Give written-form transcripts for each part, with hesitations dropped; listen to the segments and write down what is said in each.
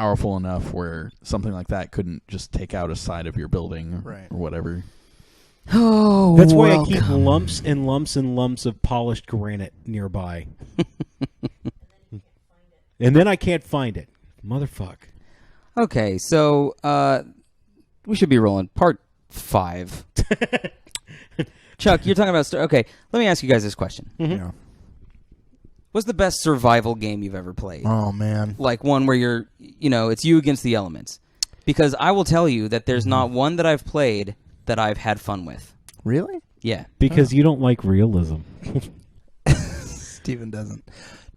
powerful enough where something like that couldn't just take out a side of your building or whatever. Oh, that's why I keep lumps and lumps and lumps of polished granite nearby. And then I can't find it. Motherfuck. Okay, so we should be rolling. Part 5. Chuck, you're talking about... Okay, let me ask you guys this question. Mm-hmm. Yeah. What's the best survival game you've ever played? Oh, man. Like one where you're, it's you against the elements. Because I will tell you that there's not one that I've played that I've had fun with. Really? Yeah. Because you don't like realism. Steven doesn't.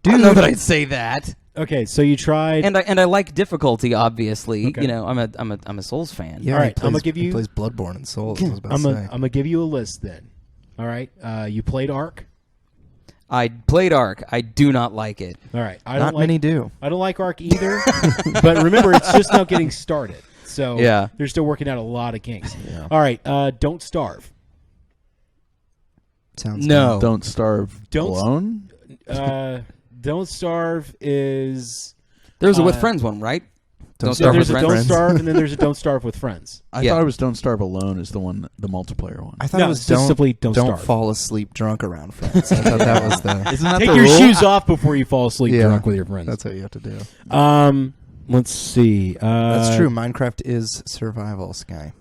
I don't know that I'd say that. Okay, so you tried... And I like difficulty, obviously. Okay. I'm a Souls fan. Yeah, All right, I'm gonna give you... He plays Bloodborne and Souls. I was about I'm to say. going to give you a list then. All right, you played Ark? I played Ark. I do not like it. All right. Not many do. I don't like Ark either. But remember, it's just now getting started. So yeah. They're still working out a lot of kinks. Yeah. All right, Don't Starve. Sounds no. good. Don't Starve alone? Don't Starve is... There's a With Friends one, right? Don't Starve There's with a Don't Friends. Starve, and then there's a Don't Starve with Friends. I thought it was Don't Starve Alone is the multiplayer one. I thought No, it was it's just simply Don't Starve. fall asleep drunk around friends. I thought that was the... Isn't that Take the your rule? shoes off before you fall asleep Yeah. drunk with your friends. That's what you have to do. Let's see. That's true. Minecraft is survival, Sky.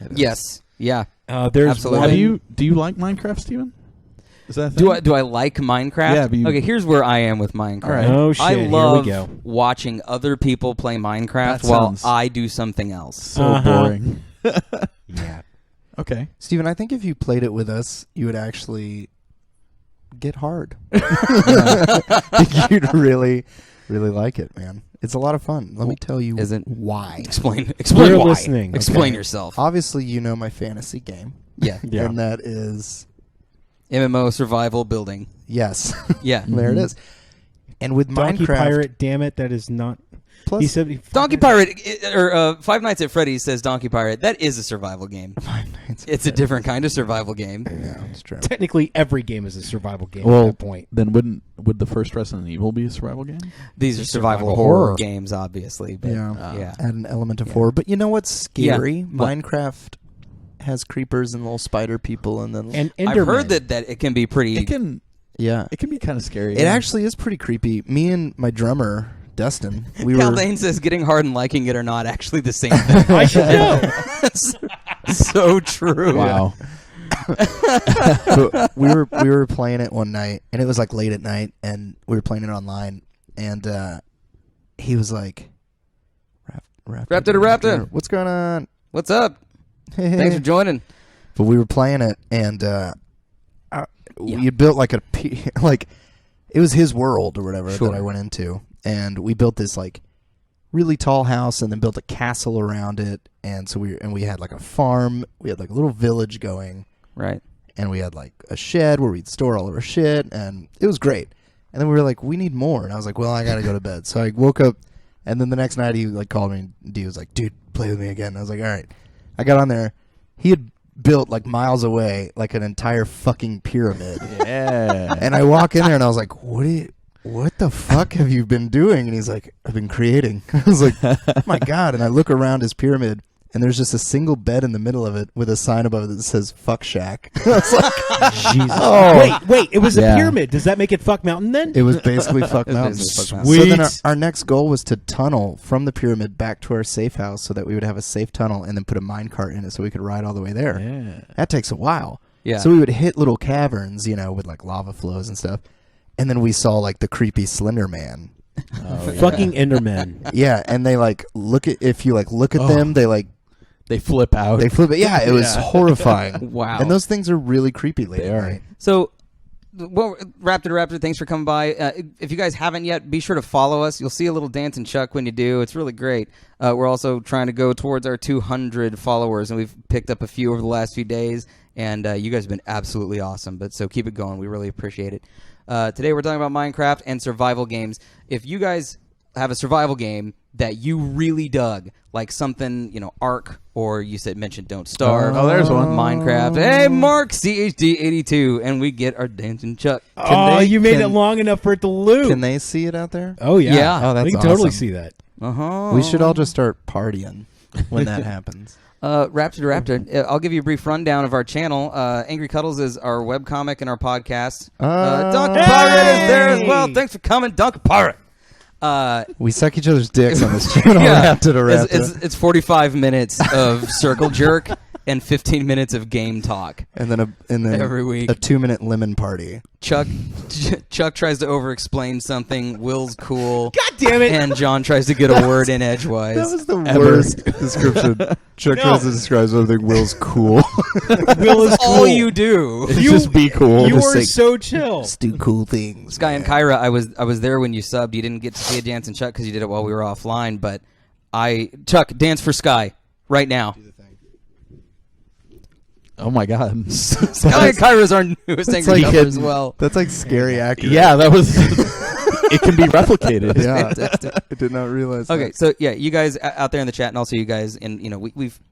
It is. Yes. Yeah. There's Absolutely. one... Do you like Minecraft, Steven? Is that a thing? Do I like Minecraft? Yeah, but okay, here's where I am with Minecraft. All right. Oh, shit. I Here we love go. watching other people play Minecraft That while sounds- I do something else. So boring. Yeah. Okay. Steven, I think if you played it with us, you would actually get hard. I think you'd really, really like it, man. It's a lot of fun. Let me tell you why. Explain We're why. listening. Explain Okay. yourself. Obviously, you know my fantasy game. Yeah. Yeah. And that is... MMO survival building. Yes. Yeah. There it is. And with Donkey Minecraft... Pirate, damn it, that is not... Plus, He said Donkey Pirate, or Five Nights at Freddy's says Donkey Pirate. That is a survival game. It's a different kind of survival game. Yeah, it's true. Technically, every game is a survival game Well, at that point. then would the first Resident Evil be a survival game? These are It's survival survival horror horror. games, obviously. But Yeah. yeah. Add an element of horror. But you know what's scary? Yeah. What? Minecraft has creepers and little spider people and then... And Enderman. I've heard that it can be pretty... It can be kind of scary. It actually is pretty creepy. Me and my drummer, Dustin, we were... Haldane says getting hard and liking it are not actually the same thing. I should know. So true. Wow. But we were playing it one night, and it was like late at night, and we were playing it online, and he was like, Raptor. what's going on? What's up? Thanks for joining. But we were playing it, and we had built like like it was his world or whatever Sure. that I went into, and we built this like really tall house, and then built a castle around it, and so we had like a farm, we had like a little village going, Right. and we had like a shed where we'd store all of our shit, and it was great. And then we were like, we need more, and I was like, well, I gotta go to bed. So I woke up, and then the next night he like called me, and he was like, dude, play with me again. And I was like, all right. I got on there. He had built like miles away like an entire fucking pyramid. Yeah. And I walk in there and I was like, what the fuck have you been doing? And he's like, I've been creating. I was like, oh my God. And I look around his pyramid, and there's just a single bed in the middle of it with a sign above it that says fuck shack. I was like, Jesus. Oh. Wait, it was Yeah. a pyramid. Does that make it Fuck Mountain then? it was basically fuck It was mountain. basically Fuck Mountain. So then Sweet. our next goal was to tunnel from the pyramid back to our safe house so that we would have a safe tunnel and then put a minecart in it so we could ride all the way there. Yeah. That takes a while. Yeah. So we would hit little caverns, with like lava flows and stuff. And then we saw like the creepy Slender Man. Oh, yeah. Fucking Enderman. Yeah, and they like look at Oh. them, They flip out. they flip it. Yeah, it was Yeah. horrifying. Wow. And those things are really creepy late They at are. night. So, well, Raptor, thanks for coming by. If you guys haven't yet, be sure to follow us. You'll see a little Dancing Chuck when you do. It's really great. We're also trying to go towards our 200 followers, and we've picked up a few over the last few days, and you guys have been absolutely awesome. But so keep it going. We really appreciate it. Today we're talking about Minecraft and survival games. If you guys have a survival game that you really dug, like something, Ark, or you mentioned Don't Starve. Oh, there's one. Minecraft. Hey, Mark, CHD82, and we get our Dancing Chuck. You made it long enough for it to loop. Can they see it out there? Oh, yeah. Yeah. Oh, that's we can totally awesome. see that. Uh-huh. We should all just start partying when that happens. Raptor to Raptor, I'll give you a brief rundown of our channel. Angry Cuddles is our webcomic and our podcast. Dunk Pirate is there as well. Thanks for coming, Dunk Pirate. We suck each other's dicks on this channel. Yeah. Raptor to Raptor. It's 45 minutes of circle jerk and 15 minutes of game talk. And then every week. a 2-minute lemon party. Chuck tries to over-explain something. Will's cool. God damn it! And John tries to get a word in edgewise. That was the worst description. Chuck tries to describe something. Will's cool. Will is all cool. you do. It's just be cool. You Just are say- so chill. Just do cool things. Sky and Kyra, I was there when you subbed. You didn't get to see a dance and Chuck because you did it while we were offline. But Chuck, dance for Sky right now. Oh my god. Sky and Kyra is our newest angry like cover as hidden. well. That's like scary accurate. Yeah, that was. It can be replicated. Yeah. Fantastic. I did not realize Okay, that. so yeah, you guys out there in the chat, and also you guys, and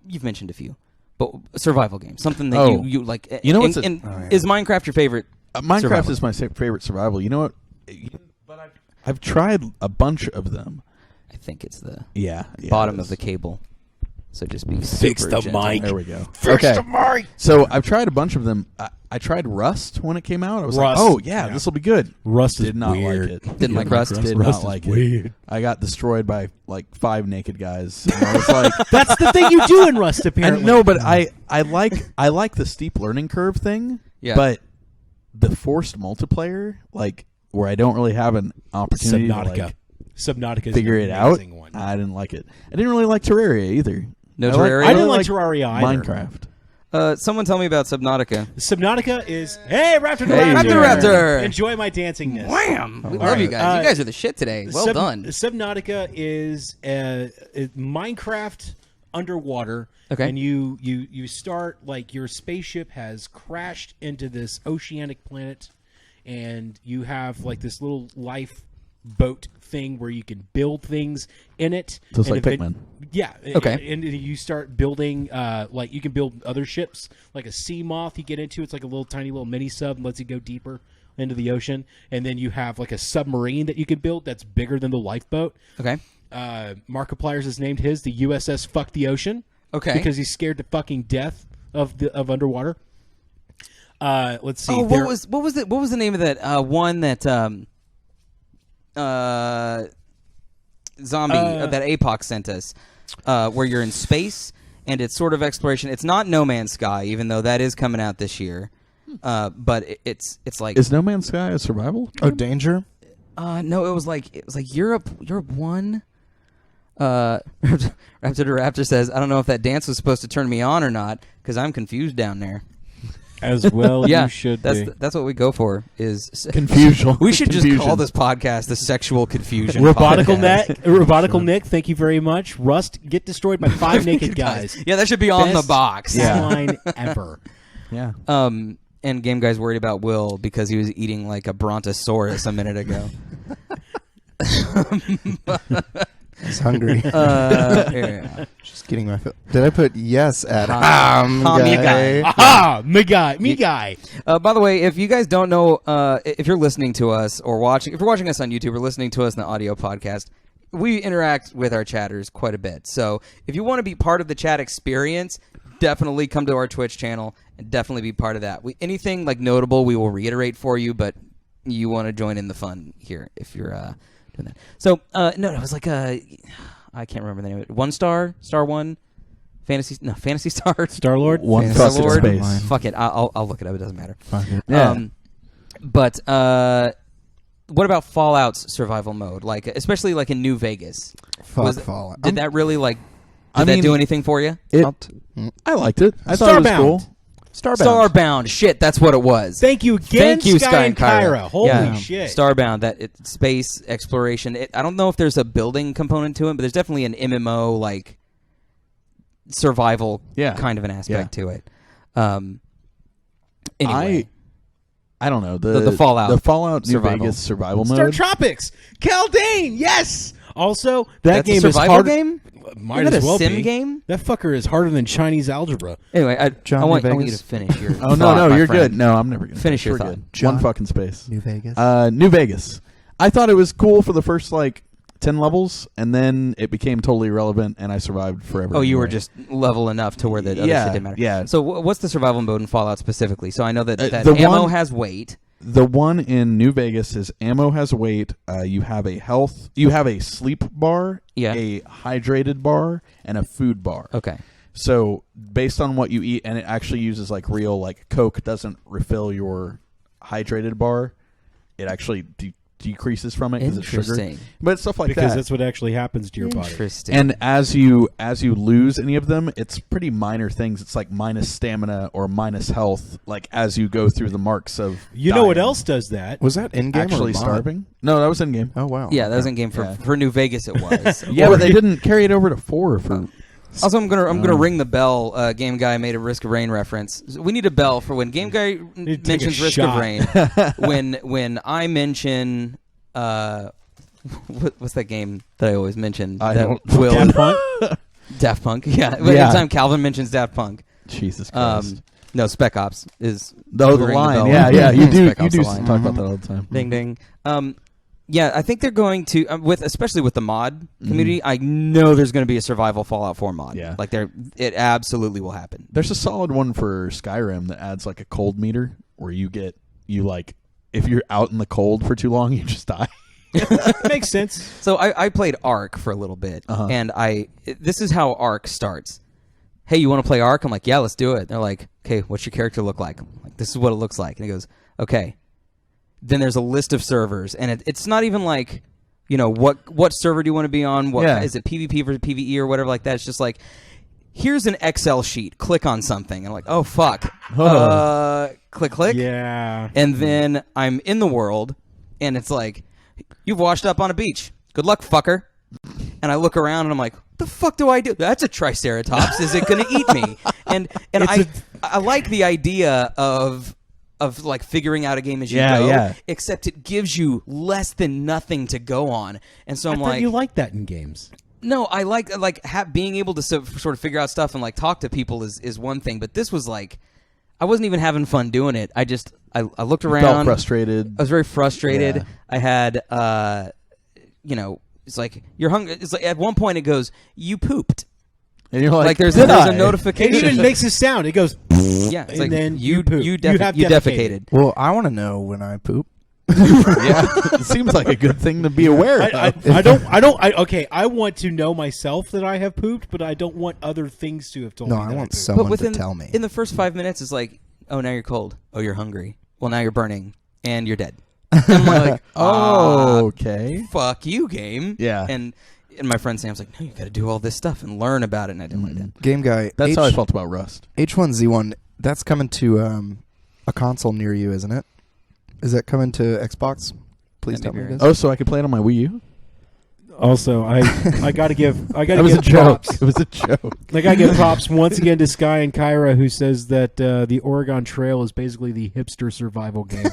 you've mentioned a few, but survival games, something that you like. You know what's is Minecraft your favorite? Minecraft survival? is my favorite survival. You know what? But I've tried a bunch of them. I think it's the Yeah. bottom it of the is. cable. So just be Fix super the gentle. mic. There we go. Fix okay. the mic. So I've tried a bunch of them. I tried Rust when it came out. I was Rust. like, oh yeah, this will be good. Rust is Did not weird. like it. Didn't like Rust? Did Rust not is like weird. it. I got destroyed by like 5 naked guys. And I was like, That's the thing you do in Rust, apparently. and no, but I like the steep learning curve thing. Yeah. But the forced multiplayer, like where I don't really have an opportunity to Subnautica. like Subnautica is figure an it out. amazing one. I didn't like it. I didn't really like Terraria either. No I Terraria? I didn't really like Terraria either. Minecraft. Someone tell me about Subnautica. Subnautica is hey Raptor Hey, Raptor. Enjoy my dancingness. Wham! We All love right. you guys. You guys are the shit today. Well done. Subnautica is Minecraft underwater. Okay. And you start like your spaceship has crashed into this oceanic planet, and you have like this little life boat thing where you can build things in it. Just And like Pikmin. Yeah. Okay. And you start building, like you can build other ships, like a sea moth you get into. It's like a little tiny little mini sub and lets you go deeper into the ocean. And then you have like a submarine that you can build that's bigger than the lifeboat. Okay. Markiplier's has named his the USS Fuck the Ocean. Okay. Because he's scared to fucking death of underwater. Let's see. Oh, what was the name of that one that zombie that APOC sent us, where you're in space and it's sort of exploration. It's not No Man's Sky, even though that is coming out this year. But it's like Is No Man's Sky a survival? Oh, Danger? no, it was like Europe 1. Raptor to Raptor says, I don't know if that dance was supposed to turn me on or not because I'm confused down there. As well Yeah, you should that's be. that's what we go for is Confusion. We should just Confusion. call this podcast the Sexual Confusion Robotical Podcast. Robotical Nick, thank you very much. Rust, get destroyed by 5 naked guys. Yeah, that should be on the Best box. line ever. Yeah. And Game Guy's worried about Will because he was eating like a brontosaurus a minute ago. He's hungry. Yeah. Just getting my. Did I put yes at me guy? guy. Aha! Me guy. By the way, if you guys don't know, if you're listening to us or watching, if you're watching us on YouTube or listening to us in the audio podcast, we interact with our chatters quite a bit. So if you want to be part of the chat experience, definitely come to our Twitch channel and definitely be part of that. Anything like notable, we will reiterate for you, but you want to join in the fun here if you're doing that. So no, it was like I can't remember the name of it. Star One, Fantasy Star. Star-Lord? One Fantasy fuck in Lord. space. Fuck it, I'll look it up. It doesn't matter. Fuck it. Yeah. But what about Fallout's survival mode? Like, especially like in New Vegas. Fuck Fallout. Did that really like? I Did that mean, do anything for you? I liked it. I thought it was Starbound. cool. Starbound. Shit, that's what it was. Thank you again, Thank you, Sky and Kyra. Holy Yeah. shit. Starbound, space exploration. I don't know if there's a building component to it, but there's definitely an MMO like survival kind of an aspect to it. Anyway, I don't know the Fallout the Fallout New survival. Vegas survival Star mode. Tropics. Caldane, yes! Also, that that's game a is survival hard. game. Might Isn't that as a well sim be. game? That fucker is harder than Chinese algebra. Anyway, I John want New you Vegas? to finish your. Oh thought, no, my you're friend. good. No, I'm never gonna Finish your We're thought. good. John- One fucking space. New Vegas. New Vegas. I thought it was cool for the first like 10 levels, and then it became totally irrelevant, and I survived forever. Oh, you were anyway. just level enough to where the other shit didn't matter. Yeah. So what's the survival mode in Fallout specifically? So I know that the ammo one- has weight. The one in New Vegas is ammo has weight. You have a sleep bar, Yeah. a hydrated bar, and a food bar. Okay. So based on what you eat, and it actually uses like real, like Coke doesn't refill your hydrated bar. It actually decreases from it because it's sugar. Interesting. But stuff like because that. that's what actually happens to your body. Interesting. And as you lose any of them, it's pretty minor things. It's like minus stamina or minus health. Like as you go through the marks of You know what dying. else does that? Was that in game Actually or mod? starving? No, that was in game. Oh wow. yeah, that was in game for Yeah. for New Vegas. It was. Yeah, but they didn't carry it over to 4 for. Also, I'm gonna ring the bell. Game Guy made a Risk of Rain reference. We need a bell for when Game Guy Need to take a mentions Risk shot. of Rain. when I mention what's that game that I always mention? I that don't- Will Daft Punk? Daft Punk. Yeah. Yeah. Anytime Calvin mentions Daft Punk. Jesus Christ. No, Spec Ops is Oh, the ring line. bell. Yeah. You do. Spec You Ops do the line. talk about that all the time. Ding ding. Yeah, I think they're going to especially with the mod community. I know there's going to be a survival Fallout 4 mod. Yeah. Like it absolutely will happen. There's a solid one for Skyrim that adds like a cold meter where you like if you're out in the cold for too long, you just die. Makes sense. So I played Ark for a little bit, and this is how Ark starts. Hey, you want to play Ark? I'm like, yeah, let's do it. They're like, okay, what's your character look like? I'm like, this is what it looks like. And he goes, okay. Then there's a list of servers, and it's not even like, what server do you want to be on? What is it, PvP versus PvE or whatever like that? It's just like, here's an Excel sheet. Click on something. And I'm like, oh, fuck. Click. Yeah. And then I'm in the world, and it's like, you've washed up on a beach. Good luck, fucker. And I look around, and I'm like, what the fuck do I do? That's a Triceratops. Is it going to eat me? And I like the idea of like figuring out a game as you go, yeah. except it gives you less than nothing to go on. And so I I'm thought like, you like that in games. no, I like being able to sort of figure out stuff and like talk to people is one thing. But this was like, I wasn't even having fun doing it. I looked around. Felt frustrated. I was very frustrated. Yeah. I had, it's like you're hungry. It's like at one point it goes, you pooped. And you're like, There's "Did a I?" It notification. even makes a sound. It goes. Yeah, it's and like then you poop. you have defecated. Well, I want to know when I poop. Yeah, it seems like a good thing to be aware of. Okay, I want to know myself that I have pooped, but I don't want other things to have told No, me. I that want pooped. someone But within to tell me. in the first 5 minutes, it's like, oh, now you're cold. Oh, you're hungry. Well, now you're burning and you're dead. I'm like, Okay. fuck you, game. Yeah. And my friend Sam's like, no, you got to do all this stuff and learn about it, and I didn't like that. Game Guy. That's how I felt about Rust. H1Z1. That's coming to a console near you, isn't it? Is that coming to Xbox? Please That'd tell be me. very- It is. Oh, so I could play it on my Wii U? Also, I gotta give That was a joke. props. It was a joke. I gotta give props once again to Sky and Kyra, who says that the Oregon Trail is basically the hipster survival game.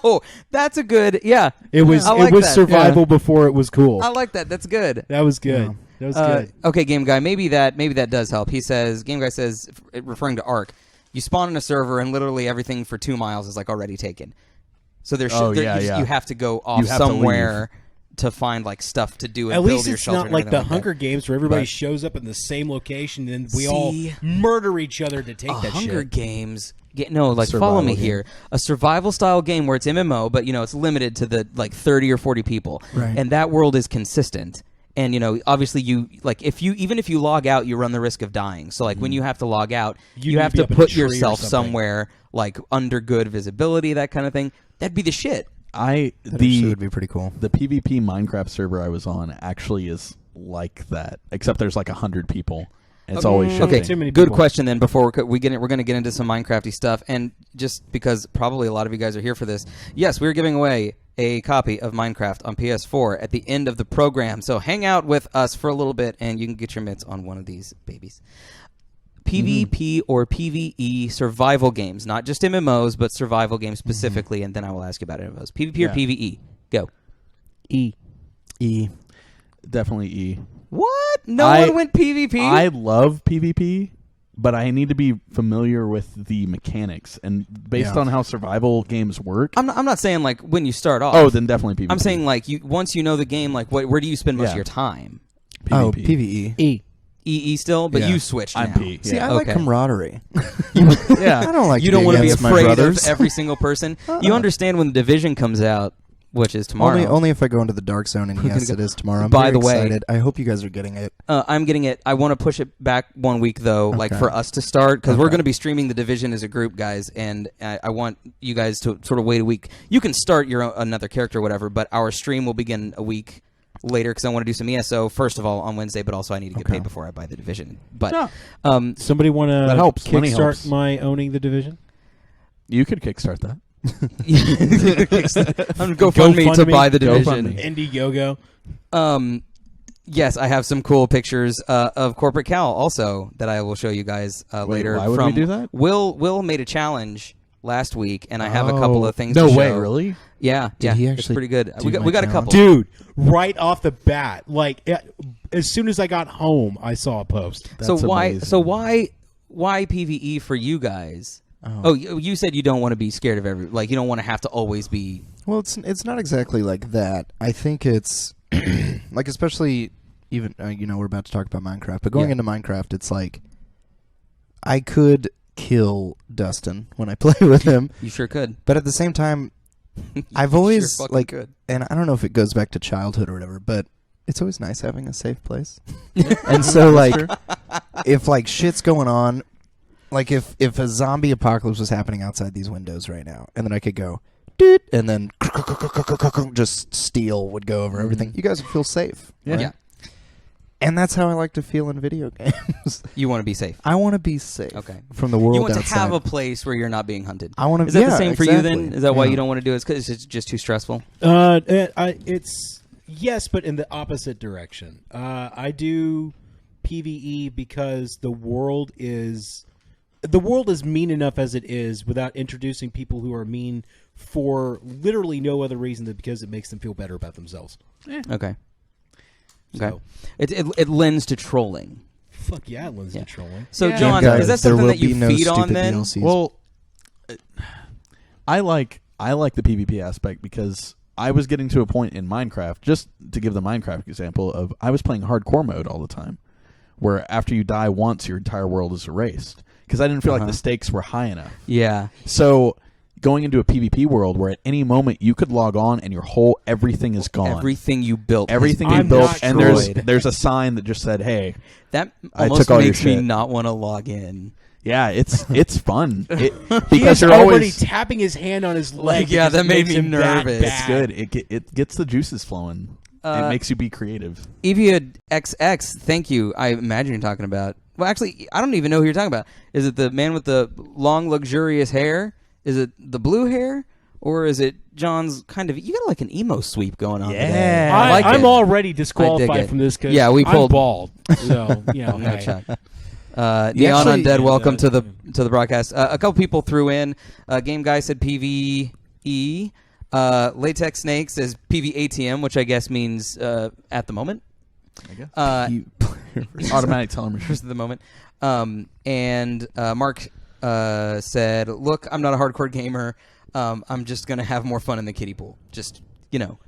Oh, that's a good, yeah. It was I like it was that. survival before it was cool. I like that. That's good. That was good. Yeah. That was good. Okay, Game Guy. Maybe that does help. He says, Game Guy says, referring to Ark, you spawn in a server and literally everything for 2 miles is like already taken. So there's you have to go off have to somewhere to find like stuff to do and At build least your it's shelter not and like the everything Hunger that. Games where everybody But- shows up in the same location and we See? all murder each other to take that Hunger shit. Games. Follow Survival me game. here. A survival style game where it's MMO, but it's limited to the like 30 or 40 people, Right. and that world is consistent. And obviously, even if you log out, you run the risk of dying. So like when you have to log out, You you need have to to be up in a put tree or yourself something. somewhere like under good visibility, that kind of thing. That'd be the shit. That actually would be pretty cool. The PvP Minecraft server I was on actually is like that, except there's like 100 people. And it's always shifting. Okay, Too many good people. question then. Before we're going to get into some Minecrafty stuff, and just because probably a lot of you guys are here for this, yes, we're giving away a copy of Minecraft on PS4 at the end of the program. So hang out with us for a little bit, and you can get your mitts on one of these babies. PvP or PvE survival games, not just MMOs, but survival games specifically, and then I will ask you about MMOs. PvP or Yeah. PvE? Go. E. Definitely E. What? No I- one went PvP? I love PvP, but I need to be familiar with the mechanics. And based Yeah. on how survival games work, I'm not saying like when you start off. oh, then definitely PvP. I'm saying like once you know the game, like where do you spend most Yeah. of your time? Oh, PvP. PVE. E. EE still, but Yeah. you switched I'm now. P. See, Yeah. I like Okay. camaraderie. Yeah. I don't like You to don't want to be against my afraid brothers. of every single person. You understand when the Division comes out, which is tomorrow. Only if I go into the dark zone, and We're yes, gonna it go- is tomorrow. I'm By very the way- excited. I hope you guys are getting it. I'm getting it. I want to push it back 1 week though, like Okay. for us to start, because we're Okay. going to be streaming the Division as a group, guys, and I want you guys to sort of wait a week. You can start your own, another character, or whatever, but our stream will begin a week later because I want to do some ESO first of all on Wednesday, but also I need to get Okay. paid before I buy the Division. But No. Somebody want to That helps. Money kickstart helps. my owning the Division? You could kickstart that. I'm going to GoFundMe to GoFundMe. buy the Division. GoFundMe. Indiegogo. Yes, I have some cool pictures of Corporate Cal also that I will show you guys later. why would from we do that? Will made a challenge last week, and I have a couple of things. No to way, show. really? Yeah, Did yeah, he it's actually pretty good. do We got a my couple. Dude, right off the bat, like as soon as I got home, I saw a post. So That's why? amazing. So why PVE for you guys? Oh, you said you don't want to be scared of like you don't want to have to always be. Well, it's not exactly like that. I think it's like, especially even we're about to talk about Minecraft, but going Yeah. into Minecraft, it's like I could kill Dustin when I play with him, You sure could. but at the same time, I've You always sure fucking like, could. and I don't know if it goes back to childhood or whatever, but it's always nice having a safe place. And so, like, if like shit's going on, like if a zombie apocalypse was happening outside these windows right now, and then I could go, doot, and then just steel would go over everything. You guys would feel safe. Yeah. Yeah. And that's how I like to feel in video games. You want to be safe. I want to be safe. Okay. From the world You want outside. to have a place where you're not being hunted. I want to. Is that yeah, the same for you then? exactly. Is that why Yeah. you don't want to do it? It's because it's just too stressful. It's yes, but in the opposite direction. I do PVE because the world is mean enough as it is without introducing people who are mean for literally no other reason than because it makes them feel better about themselves. Okay. Okay. So, It lends to trolling. fuck yeah, it lends Yeah. to trolling. So Yeah. John, Guys, is that there something will that you be no feed on stupid then? DLCs. Well, I like the PvP aspect because I was getting to a point in Minecraft, just to give the Minecraft example of I was playing hardcore mode all the time, where after you die once, your entire world is erased because I didn't feel like the stakes were high enough. Yeah. So going into a PvP world where at any moment you could log on and your whole everything is gone. Everything you built. Everything has you I'm been built, not and destroyed. there's a sign that just said, "Hey, That I almost took all your makes me shit. not want to log in. yeah, it's fun He because is you're already always tapping his hand on his leg. Like, yeah, because that it made makes me him that nervous. bad. it's good. It gets the juices flowing. It makes you be creative. Evia XX, thank you. I imagine you're talking about. Well, actually, I don't even know who you're talking about. Is it the man with the long, luxurious hair? Is it the blue hair? Or is it John's kind of... You got like an emo sweep going on today. Yeah. I like I'm it. already I dig disqualified it. from this because Yeah, we pulled- I'm bald. So, No hey. check. Neon actually- Undead, welcome Yeah. to the broadcast. A couple people threw in. Game Guy said PvE. Latex Snake says PvATM, which I guess means at the moment. I guess. Automatic telemetry. Just at the moment. And Mark said, "Look, I'm not a hardcore gamer. I'm just gonna have more fun in the kiddie pool. Just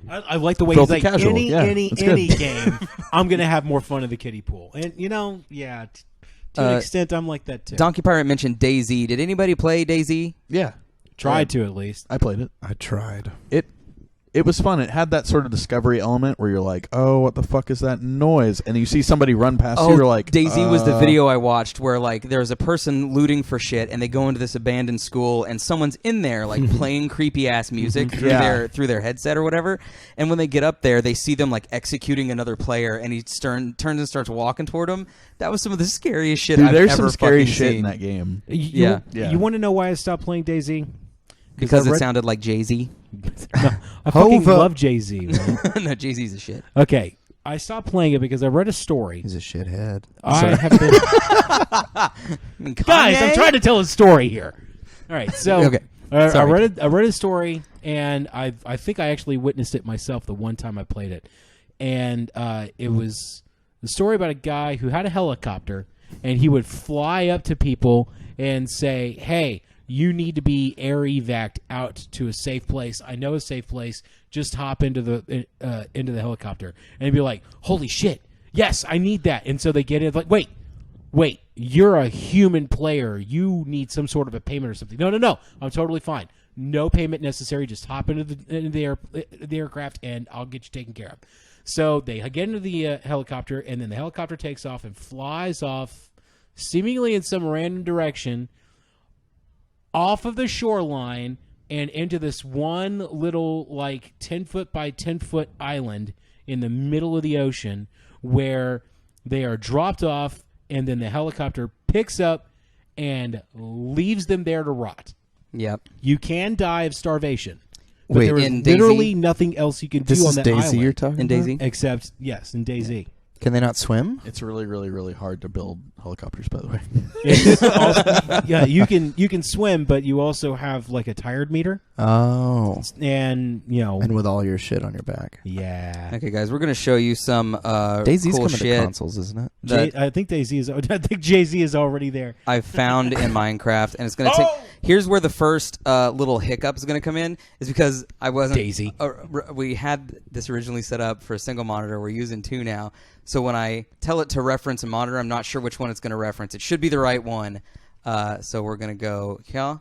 I like the way Filthy he's like, casual. any Yeah, that's any good. game, I'm going to have more fun in the kiddie pool. And, to an extent, I'm like that too. Donkey Pirate mentioned DayZ. Did anybody play DayZ? Yeah, Tried to at least. I played it. I tried. It was fun. It had that sort of discovery element where you're like, "Oh, what the fuck is that noise?" And you see somebody run past you. You're like, DayZ was the video I watched where like there's a person looting for shit and they go into this abandoned school and someone's in there like playing creepy ass music through Yeah. their headset or whatever. And when they get up there, they see them like executing another player and he turns and starts walking toward them. That was some of the scariest shit Dude, I've there's ever some scary fucking shit seen. in that game. Yeah. You want to know why I stopped playing DayZ? Because I it read- sounded like Jay-Z. I fucking Hova. love Jay-Z. Man. No, Jay-Z's a shit. Okay, I stopped playing it because I read a story. He's a shithead. I have been... Guys, I'm trying to tell a story here. All right, so Okay. I Sorry. read a story, and I think I actually witnessed it myself the one time I played it, and it was the story about a guy who had a helicopter, and he would fly up to people and say, "Hey, you need to be air evac'd out to a safe place. I know a safe place. Just hop into the helicopter." And he'd be like, "Holy shit! Yes, I need that." And so they get in, like, wait, you're a human player. You need some sort of a payment or something. No, I'm totally fine. No payment necessary. Just hop into the aircraft, and I'll get you taken care of. So they get into the helicopter, and then the helicopter takes off and flies off, seemingly in some random direction, off of the shoreline and into this one little, like, 10-foot by 10-foot island in the middle of the ocean where they are dropped off, and then the helicopter picks up and leaves them there to rot. Yep. You can die of starvation. But Wait, there is in literally DayZ? nothing else you can This do on is that Daisy island. you're talking In about? DayZ? Except, yes, in DayZ. Can they not swim? It's really, really, really hard to build helicopters, by the way. It's also, yeah, you can swim, but you also have like a tired meter, Oh. and And with all your shit on your back. yeah. Okay, guys, we're gonna show you some Daisy's cool coming shit to consoles, isn't it? that I think Jay-Z is already there. I found in Minecraft, and it's gonna take. Here's where the first little hiccup is gonna come in, is because I wasn't. Daisy. We had this originally set up for a single monitor. We're using two now. So when I tell it to reference a monitor, I'm not sure which one it's going to reference. It should be the right one. So we're going to go here.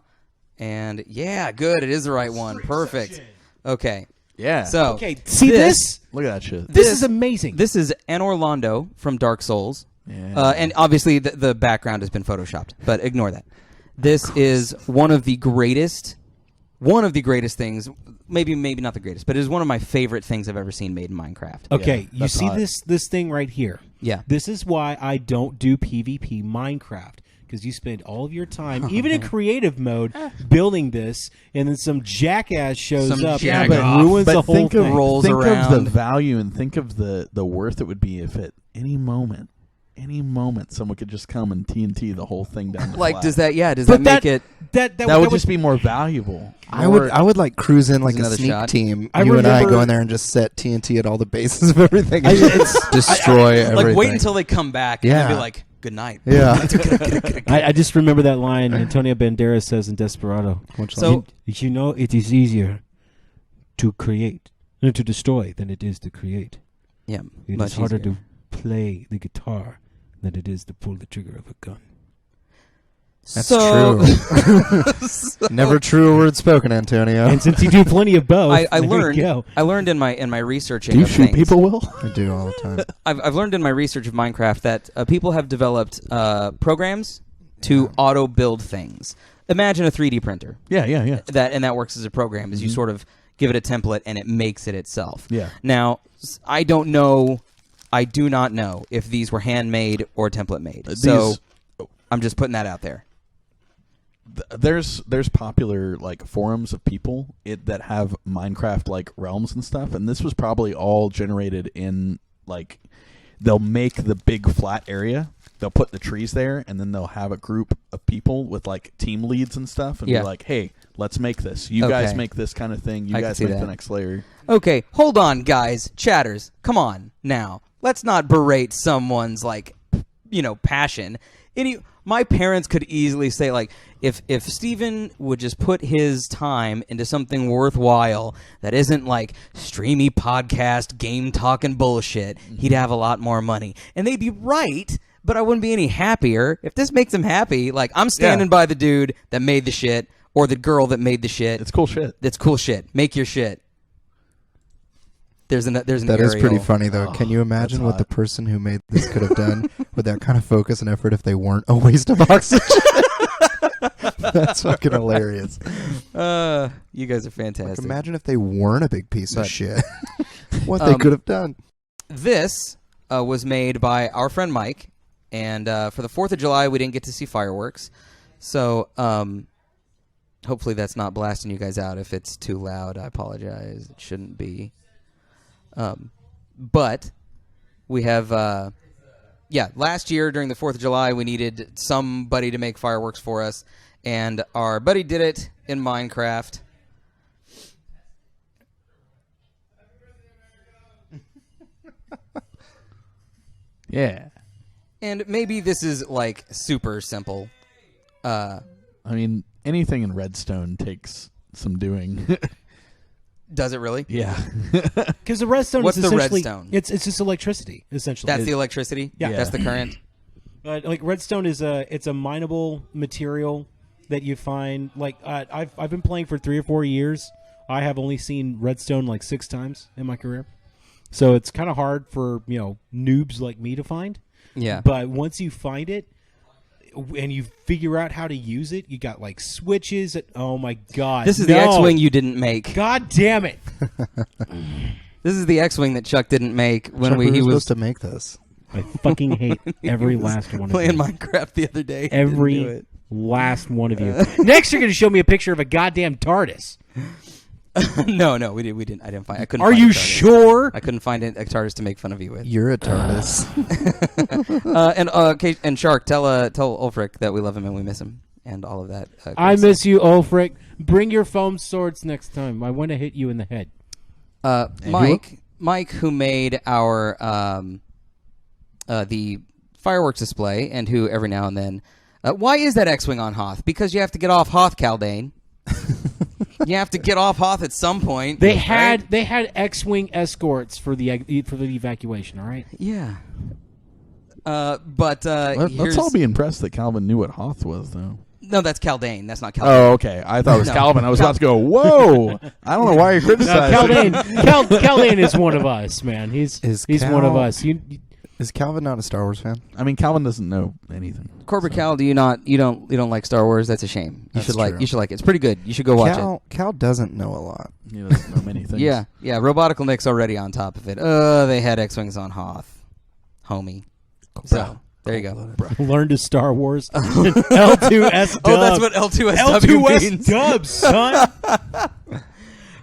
And yeah, good. It is the right one. Perfect. Okay. Yeah. So Okay, see this? Look at that shit. This is amazing. This is Anor Londo from Dark Souls. Yeah. And obviously the background has been photoshopped, but ignore that. This is one of the greatest things, maybe not the greatest, but it is one of my favorite things I've ever seen made in Minecraft. Okay, Yeah, you that's see hot. this thing right here? Yeah. This is why I don't do PvP Minecraft, because you spend all of your time, even in creative mode, building this, and then some jackass shows Some up jack and off. ruins the whole think of, thing. Rolls think of around. the value and think of the worth it would be if at any moment someone could just come and TNT the whole thing down the Like, flat. does that But make it? that that would just be more valuable. I would like cruise in like a another sneak shot. team. I You and I remember- go in there and just set TNT at all the bases of everything. And destroy everything. Like, wait until they come back and Yeah. then be like, good night. Yeah. I just remember that line Antonio Banderas says in Desperado. So- you know, it is easier to destroy than it is to create. Yeah, It much is harder easier. to play the guitar than it is to pull the trigger of a gun. That's So- true. Never truer words spoken, Antonio. And since you do plenty of both, I there you learned. go. I learned in my researching. Do you of shoot things. people, Will? I do all the time. I've learned in my research of Minecraft that people have developed programs to auto build things. Imagine a 3D printer Yeah. that works as a program. Is you sort of give it a template and it makes it itself. Yeah. Now I don't know. I do not know if these were handmade or template made. So I'm just putting that out there. There's popular like forums of people that have Minecraft like realms and stuff, and this was probably all generated in like they'll make the big flat area, they'll put the trees there, and then they'll have a group of people with like team leads and stuff, and Yeah. be like, hey, let's make this. You Okay. guys make this kind of thing. You I can guys see make that. the next layer. Okay, hold on, guys, chatters. Come on now. Let's not berate someone's passion. My parents could easily say if Steven would just put his time into something worthwhile that isn't like streamy podcast game talking bullshit, he'd have a lot more money. And they'd be right, but I wouldn't be any happier. If this makes him happy, like I'm standing by the dude that made the shit or the girl that made the shit. It's cool shit. That's cool shit. Make your shit. There's an That is aerial. pretty funny, though. Oh, Can you imagine that's what the hot. person who made this could have done with that kind of focus and effort if they weren't a waste of oxygen? That's fucking hilarious. You guys are Like, fantastic. imagine if they weren't a big piece But- of shit. What they could have done. This was made by our friend Mike, and for the 4th of July, we didn't get to see fireworks. So hopefully that's not blasting you guys out. If it's too loud, I apologize. It shouldn't be. But we have, last year during the 4th of July, we needed somebody to make fireworks for us, and our buddy did it in Minecraft. Yeah. And maybe this is like super simple. I mean, anything in Redstone takes some doing. Does it really? Yeah. Because the redstone What's is the essentially redstone? it's just electricity essentially. That's the electricity? Yeah. That's the current? Like redstone is it's a mineable material that you find. Like I've been playing for 3 or 4 years. I have only seen redstone like 6 times in my career, so it's kind of hard for noobs like me to find. Yeah. But once you find it and you figure out how to use it, you got like switches. Oh my god! This is the X-Wing you didn't make. God damn it! This is the X-Wing that Chuck didn't make when Chuck, we were he was supposed to make this. I fucking hate every last one of playing you. Minecraft the other day. He didn't do Every it. last one of you. Next, you're going to show me a picture of a goddamn TARDIS. No, we didn't. I didn't find. I couldn't. Are find you a TARDIS. sure? I couldn't find a TARDIS to make fun of you with. You're a TARDIS. And Shark, tell Ulfric that we love him and we miss him and all of that. Great I stuff. miss you, Ulfric. Bring your foam swords next time. I want to hit you in the head. Mike, who made our the fireworks display, and who every now and then, why is that X-wing on Hoth? Because you have to get off Hoth, Kaldane. You have to get off Hoth at some point. They right? had X-wing escorts for the evacuation. All right. Yeah. Let's here's- all be impressed that Calvin knew what Hoth was, though. No, that's Kaldane. That's not Kaldane. Oh, okay. I thought it was No. Calvin. I was about to go, whoa! I don't know why you're criticizing. Kaldane is one of us, man. He's one of us. Is Calvin not a Star Wars fan? I mean, Calvin doesn't know anything. Corbett Cal, you don't like Star Wars? That's a shame. You That's should like true. it. It's pretty good. You should go watch it. Cal doesn't know a lot. He doesn't know many things. Yeah. Robotical Nick's already on top of it. They had X-Wings on Hoth, homie. So there you go. Learn to Star Wars. L2S dub. Oh, that's what L2SW L2S means. dub, son.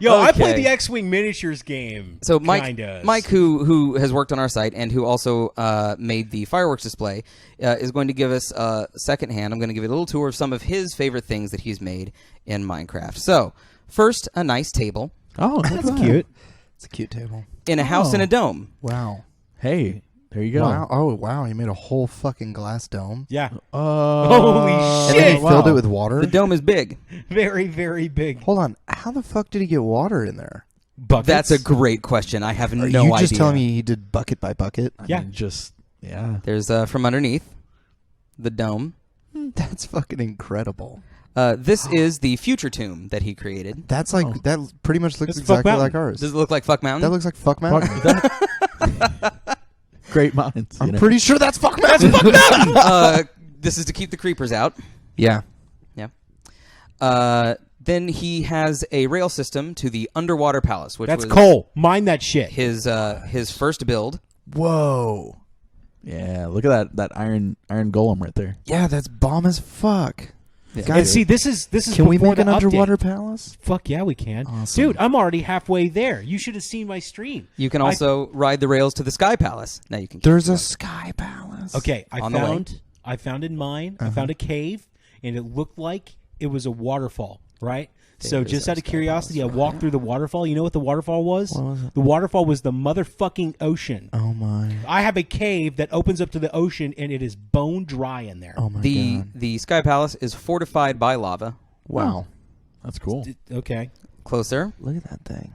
Yo, I Okay. played the X-Wing miniatures game. So Mike, kinda. who has worked on our site and who also made the fireworks display, is going to give us secondhand. I'm going to give you a little tour of some of his favorite things that he's made in Minecraft. So first, a nice table Oh, That's cute. It's a cute table. in a house in Oh. a dome. Wow. Hey, there you go. Wow. Oh, wow. You made a whole fucking glass dome. Yeah. Holy And then Shit. you filled it with water. The dome is big. Very, very big. Hold on. How the fuck did he get water in there? Buckets. That's a great question. I have Are no you idea. just telling me he did bucket by bucket? Yeah. Yeah. There's from underneath the dome. That's fucking incredible. This is the future tomb that he created. That's like that. Pretty much looks That's Fuck exactly Mountain. like ours. Does it look like Fuck Mountain? That looks like Fuck Mountain. Great minds. I'm pretty sure that's Fuck Mountain. This is to keep the creepers out. Yeah. Yeah. Then he has a rail system to the underwater palace, which That's was Cole. Mind that shit. his first build. Whoa. Yeah, look at that iron golem right there. Yeah, that's bomb as fuck. Yeah. And Guys, see, this is can we before make an the update. underwater palace? Fuck yeah, we can. Awesome. Dude, I'm already halfway there. You should have seen my stream. You can also ride the rails to the Sky Palace. Now you can. There's a sky palace. Okay, On the way. I found in mine. I found a cave, and it looked like it was a waterfall. Right. So is just our out of Sky curiosity, I Palace. walked through the waterfall. You know what the waterfall was? What was it? The waterfall was the motherfucking ocean. Oh my. I have a cave that opens up to the ocean, and it is bone dry in there. Oh my The god. the Sky Palace is fortified by lava. Wow. That's cool. Okay. Closer. Look at that thing.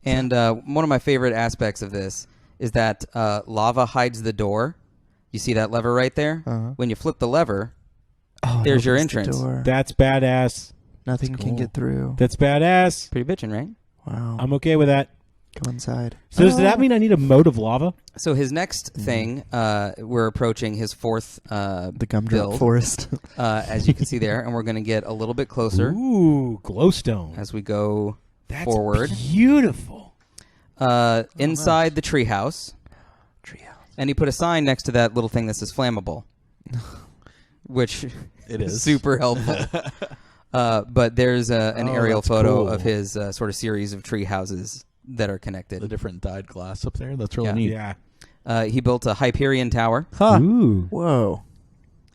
And one of my favorite aspects of this is that lava hides the door. You see that lever right there? Uh-huh. When you flip the lever, Oh, There's your opens the entrance. door. That's badass. Nothing That's can cool. get through. That's badass. pretty bitchin', right? Wow. I'm okay with that. Go inside. So does that mean I need a moat of lava? So his next thing, we're approaching his fourth The gumdrop build, forest. as you can see there, and we're going to get a little bit closer Ooh, glowstone. as we go That's forward. beautiful. Inside the treehouse, Treehouse. and he put a sign next to that little thing that says flammable, which It is. super helpful. But there's an Oh, aerial that's photo cool. of his sort of series of tree houses that are The connected. different dyed glass up there. That's really Yeah. neat. Yeah. He built a Hyperion tower Huh. Ooh. Whoa.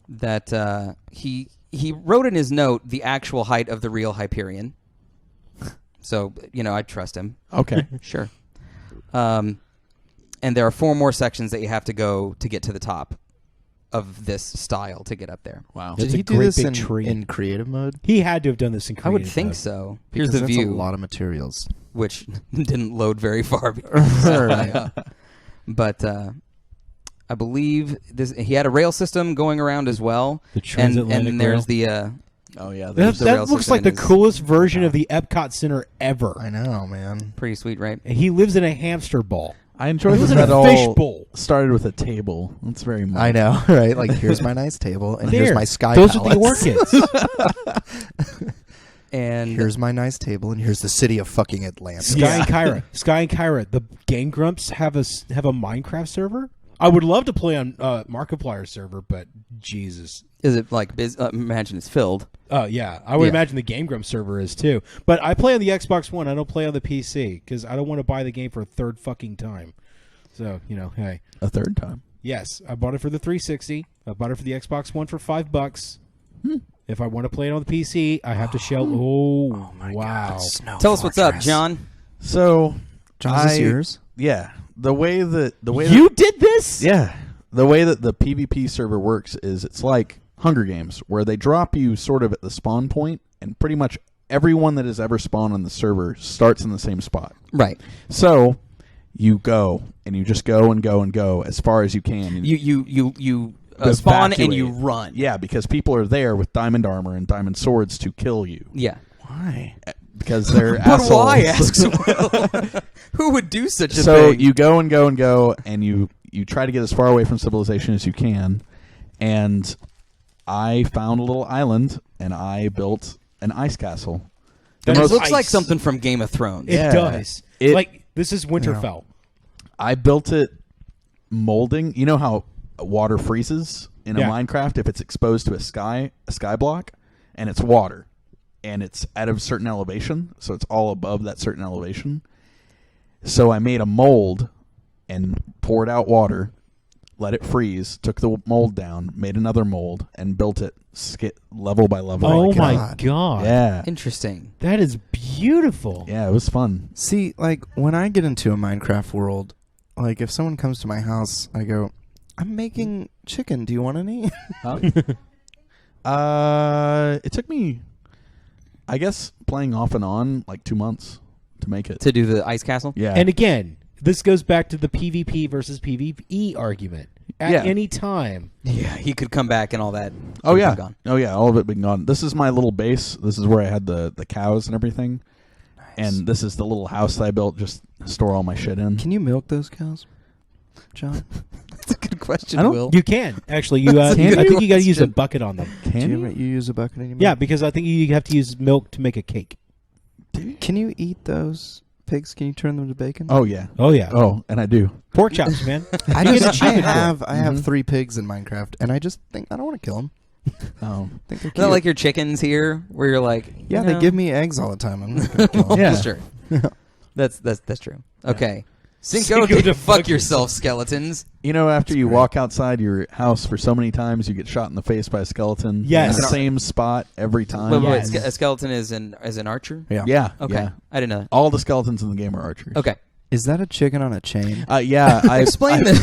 that he wrote in his note the actual height of the real Hyperion. So, I trust him. Okay. Sure. And there are 4 more sections that you have to go to get to the top. of this style to get up there. Wow. That's Did a he do great this big in, tree. in creative mode? He had to have done this in I creative would think mode. so. Here's Because the that's view, a lot of materials. which didn't load very far. Right. But I believe he had a rail system going around as well. The transatlantic and there's rail. the Oh yeah. That, There's the rail looks system like the in his- coolest version of the Epcot Center ever. I know, man. pretty sweet, right? And he lives in a hamster ball. I enjoyed He lives that in a all fish bowl. started with a table. That's very much. I know, right? Like, here's my nice table, and There. here's my sky Those palettes. are the orchids. And Here's my nice table, and here's the city of fucking Atlanta. Sky and Kyra. Sky and Kyra. The Game Grumps have a Minecraft server. I would love to play on Markiplier server, but Jesus. is it like imagine it's filled. Oh yeah, I would Yeah. imagine the Game Grumps server is too. But I play on the Xbox One. I don't play on the PC because I don't want to buy the game for a third fucking time. So hey, A third time. yes, I bought it for the 360. I bought it for the Xbox One for $5. If I want to play it on the PC, I have to shell. Oh, wow! Tell us what's up, John. So, John, is this yours? Yeah. The way that You did this? yeah, the way that the PvP server works is it's like Hunger Games, where they drop you sort of at the spawn point, and pretty much everyone that has ever spawned on the server starts in the same spot. Right. So you go and you just go and go and go as far as you can. And You spawn and evacuate. you run. Yeah, because people are there with diamond armor and diamond swords to kill you. Yeah. Why? Because they're But assholes. why? Asks Will. Who would do such a So thing? you go and go and go, and you try to get as far away from civilization as you can. And I found a little island, and I built an ice castle. That It is looks ice. like something from Game of Thrones. It Yeah. does. It- Like this is Winterfell. I built it molding. You know how water freezes in a Yeah. Minecraft if it's exposed to a sky block, and it's water, and it's at a certain elevation, so it's all above that certain elevation. So I made a mold and poured out water, let it freeze, took the mold down, made another mold, and built it level by level. Oh my God. god! Yeah, Interesting. That is beautiful. yeah, it was fun. See, like, when I get into a Minecraft world, like, if someone comes to my house, I go, I'm making chicken. Do you want any? Huh? It took me, I guess, playing off and on like 2 months to make it. To do the ice castle? Yeah, And again, this goes back to the PvP versus PvE argument. At Yeah. any time, Yeah, he could come back and all that. oh would yeah, be gone. oh yeah, all of it been gone. This is my little base. This is where I had the cows and everything, and this is the little house that I built just to store all my shit in. Can you milk those cows, John? That's a good question, I don't- Will. you can actually. You, I Can think you? you got to use a Question. bucket on them. Can Do you? you use a bucket anymore? Yeah, because I think you have to use milk to make a cake. Can you eat those pigs? Can you turn them to bacon? Oh yeah. Oh yeah, Oh, and I do. pork chops, man. I You get just a I chicken have I have Mhm. 3 pigs in Minecraft, and I just think I don't want to kill them. Oh, I think they're Is that cute. like your chickens here, where you're like, yeah, you they know, give me eggs all the time. I'm not gonna kill 'em. Yeah. Sure. That's true. Okay. Cinco Cinco de to fuck fuck yourself, skeletons. you know, after you great. walk outside your house for so many times, you get shot in the face by a skeleton. Yes. in the same spot every time. Wait, Yes. a skeleton is an archer? Yeah. Yeah. Okay. Yeah. I didn't know that. All the skeletons in the game are archers. Okay. Is that a chicken on a chain? Yeah. Explain this.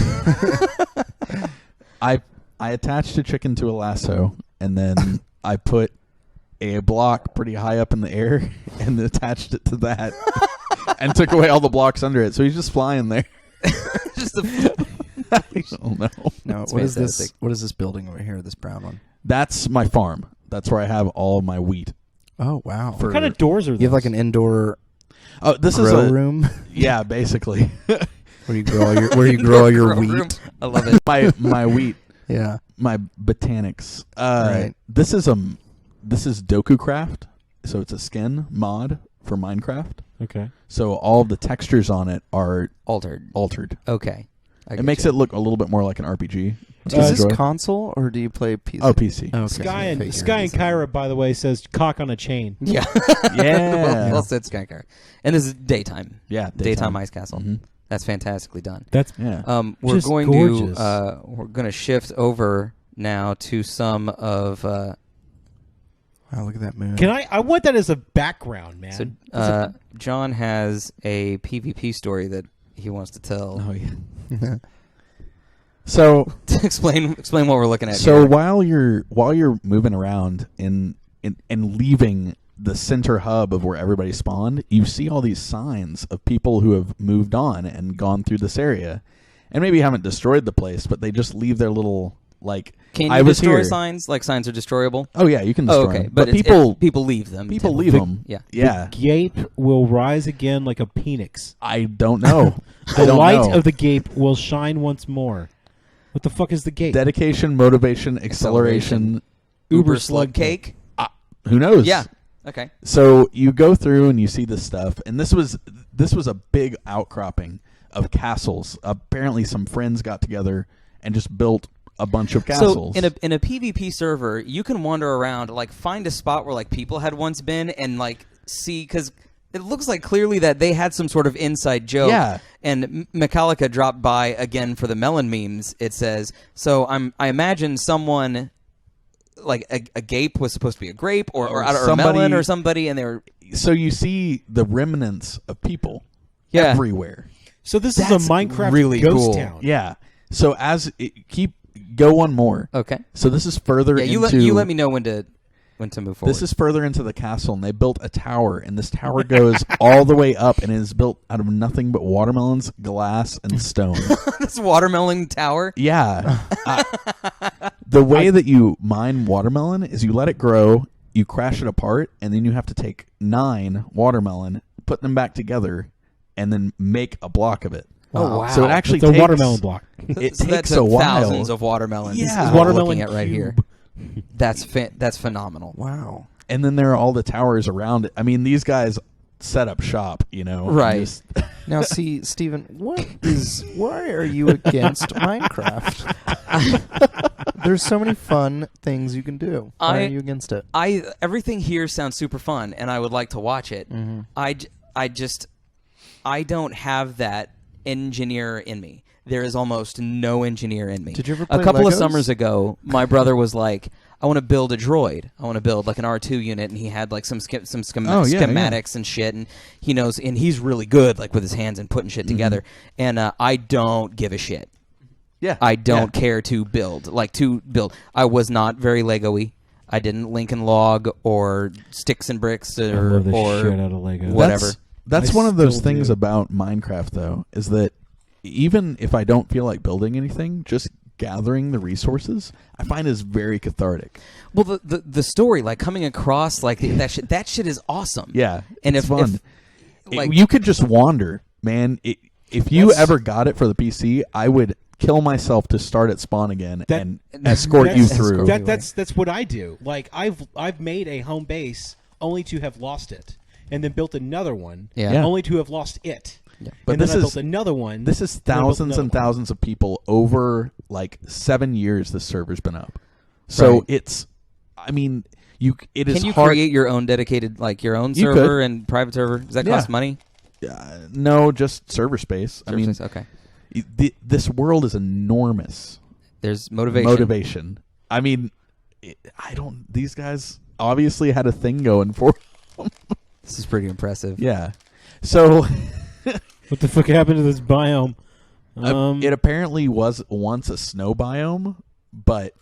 I attached a chicken to a lasso, and then I put a block pretty high up in the air and attached it to that and took away all the blocks under it. So he's just flying there. Just the I don't know. No. That's What is this? fantastic. What is this building over here? This brown one. That's my farm. That's where I have all of my wheat. Oh wow. What kind of doors are those? You have like an indoor Oh, this is grow a room yeah, basically. where you grow all your grow wheat. room. I love it. my wheat, Yeah. my botanics. Right. This is DokuCraft, so it's a skin mod for Minecraft. Okay. So all of the textures on it are Altered. altered. Okay. It makes it look a little bit more like an RPG. which I Is this enjoy. console or do you play PC? Oh, PC. Okay. Sky and Figured. Sky and Kyra, by the way, says cock on a chain. Yeah. Yeah. well said, Skycar. And this is daytime. Yeah, Daytime Ice Castle. Mhm. That's fantastically done. That's Yeah. We're Just going gorgeous. to we're going to shift over now to some of Wow, look at that moon. Can I want that as a background, man. so John has a PvP story that he wants to tell. Oh yeah. So explain what we're looking at. So here. while you're moving around and leaving the center hub of where everybody spawned, you see all these signs of people who have moved on and gone through this area, and maybe haven't destroyed the place, but they just leave their little like. Can you I was destroy here. signs? Like signs are destroyable? Oh yeah, you can destroy okay, them. but people people leave them. people tend- leave them. Yeah. Yeah. Gape will rise again like a phoenix. I don't know. I The don't light know. of the gape will shine once more. What the fuck is the gape? Dedication, motivation, acceleration. Uber slug cake. Who knows? Yeah. Okay. So you go through and you see this stuff, and this was a big outcropping of castles. Apparently, some friends got together and just built a bunch of castles. So in a PvP server, you can wander around, like find a spot where like people had once been, and like see, because it looks like clearly that they had some sort of inside joke. Yeah. And Metallica dropped by again for the melon memes. It says, so I imagine someone like a gape was supposed to be a grape or a somebody- melon or somebody, and they were So you see the remnants of people Yeah. everywhere. So this That's is a Minecraft really ghost cool. town. Yeah. So go one more. okay. So this is further Yeah, into. you let me know when to move forward. This is further into the castle, and they built a tower, and this tower goes all the way up, and it is built out of nothing but watermelons, glass, and stone. this watermelon tower. Yeah. The way that you mine watermelon is you let it grow, you crash it apart, and then you have to take 9 watermelon, put them back together, and then make a block of it. Oh, wow. So it actually It's a takes watermelon block. It So that takes took a while. thousands of watermelons. Yeah. is what Watermelon we're looking at right here. cube. That's phenomenal. Wow. And then there are all the towers around it. I mean, these guys set up shop, you know. and Right. just- Now, see, Steven, why are you against Minecraft? There's so many fun things you can do. Why I- are you against it? Everything here sounds super fun, and I would like to watch it. Mm-hmm. I don't have that engineer in me. There is almost no engineer in me. Did you ever A play couple of Legos? summers ago, my brother was like, I want to build a droid. I want to build like an R2 unit, and he had like some Oh, yeah, yeah. schematics and shit, and he knows, and he's really good like with his hands and putting shit together. And I don't give a shit. yeah. I don't care to build. I was not very Lego-y. I didn't Lincoln Log or Sticks and Bricks I or love the shit out of Lego. whatever. That's I one of those still things do. about Minecraft, though, is that even if I don't feel like building anything, just gathering the resources, I find is very cathartic. Well, the story, like coming across like that shit is awesome. Yeah, And it's if fun. like You could just wander, man. If you That's- ever got it for the PC, I would kill myself to start at spawn again That- and escort you That's- through. That's what I do. Like I've made a home base only to have lost it, and then built another one, Yeah. Yeah. only to have lost it. But and this then I is- built another one. This is and then I built thousands another and one. thousands of people over like 7 years. This server's been up, so Right. it's. I mean, it is can you hard. create your own dedicated like your own You server and private server? Does that Yeah. cost money? No, just server space. I mean, Okay. this world is enormous. There's motivation. Motivation. I mean, I don't. These guys obviously had a thing going for. This is pretty impressive. Yeah. So What the fuck happened to this biome? it apparently was once a snow biome, but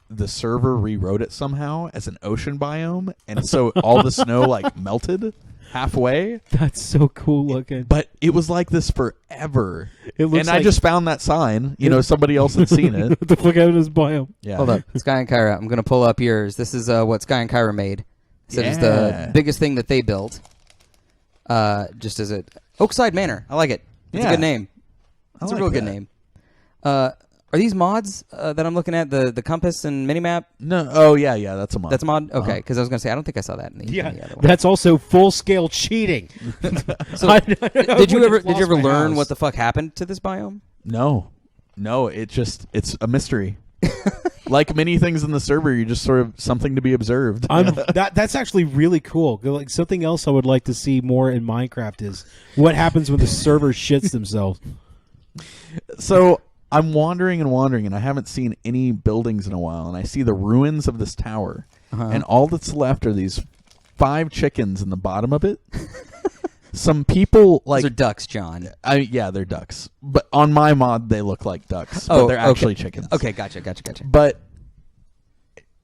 the server rewrote it somehow as an ocean biome, and so all the snow like melted halfway. That's so cool looking. But it was like this forever. It looks And I like- just found that sign. You know, somebody else had seen it. What the fuck happened to this biome? Yeah. Hold up, Sky and Kyra. I'm gonna pull up yours. This is what Sky and Kyra made. It said it's Yeah. the biggest thing that they built. Just as a Oakside Manor. I like it. It's a Yeah. good name. I It's a like real good that. name. Are these mods that I'm looking at? The compass and minimap? No. Oh yeah, yeah. That's a mod. That's a mod. Okay, Uh-huh. because I was gonna say I don't think I saw that in the, Yeah, in the other one. that's also full scale cheating. So, I did you would've ever lost my learn house. what the fuck happened to this biome? No. It's a mystery. Like many things in the server, you just sort of something to be observed. That's actually really cool. Like something else I would like to see more in Minecraft is what happens when the server shits themselves. So I'm wandering, and I haven't seen any buildings in a while, and I see the ruins of this tower, and all that's left are these 5 chickens in the bottom of it. some people Those like are ducks, John. yeah, they're ducks, but on my mod they look like ducks, but Oh, they're okay. actually chickens. Okay, gotcha. But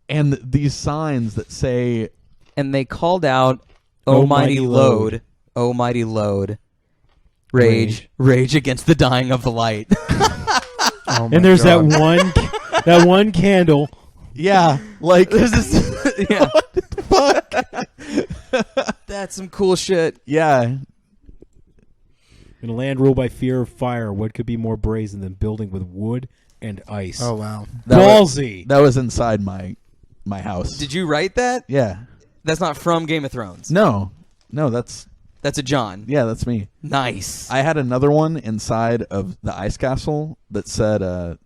and these signs that say And they called out, Oh, "Oh mighty mighty load, load. oh mighty load, rage against the dying of the light." Oh my And there's God. that one candle. yeah, like There's this, yeah. That's some cool shit. yeah, In a land ruled by fear of fire, what could be more brazen than building with wood and ice? Oh wow. that was, Ballsy. that was inside my house. Did you write that? Yeah. That's not from Game of Thrones. No, that's That's a John. that's me. Nice. I had another one inside of the ice castle that said,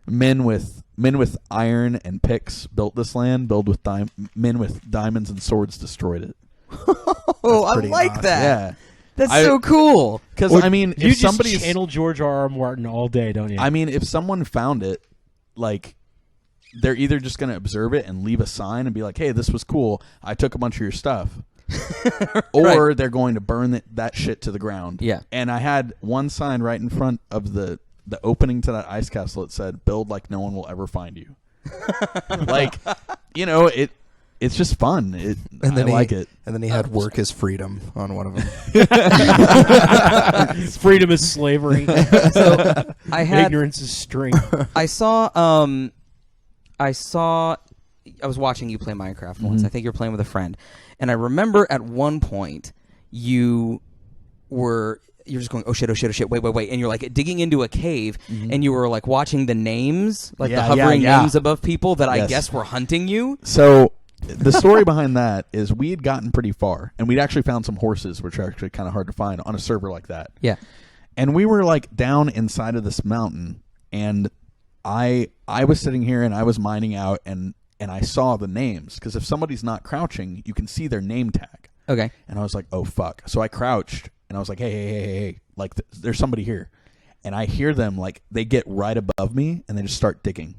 "Men with iron and picks built this land. Men with diamonds and swords destroyed it." Oh, I pretty like awesome. that. Yeah, That's I- so cool. because Or I mean, you if just somebody's, channel George R. R. Martin all day, don't you? I mean, if someone found it, like, they're either just going to observe it and leave a sign and be like, "Hey, this was cool. I took a bunch of your stuff," or they're going to burn that shit to the ground. Yeah. And I had one sign right in front of the opening to that ice castle. It said, "Build like no one will ever find you." Like, it's just fun. And then I like it. And then he had "Work is freedom" on one of them. Freedom is slavery. So I had Ignorance is strength. I was watching you play Minecraft once. I think you were playing with a friend. And I remember at one point you're just going, oh shit, wait. And you're like digging into a cave and you were like watching the names, like the Yeah, hovering yeah. names above people that I Yes. guess were hunting you. So the story behind that is we had gotten pretty far, and we'd actually found some horses, which are actually kind of hard to find on a server like that. Yeah. And we were like down inside of this mountain, and I was sitting here and I was mining out, and I saw the names, because if somebody's not crouching, you can see their name tag. Okay. And I was like, oh fuck. So I crouched and I was like, hey, like there's somebody here. And I hear them, like, they get right above me and they just start digging.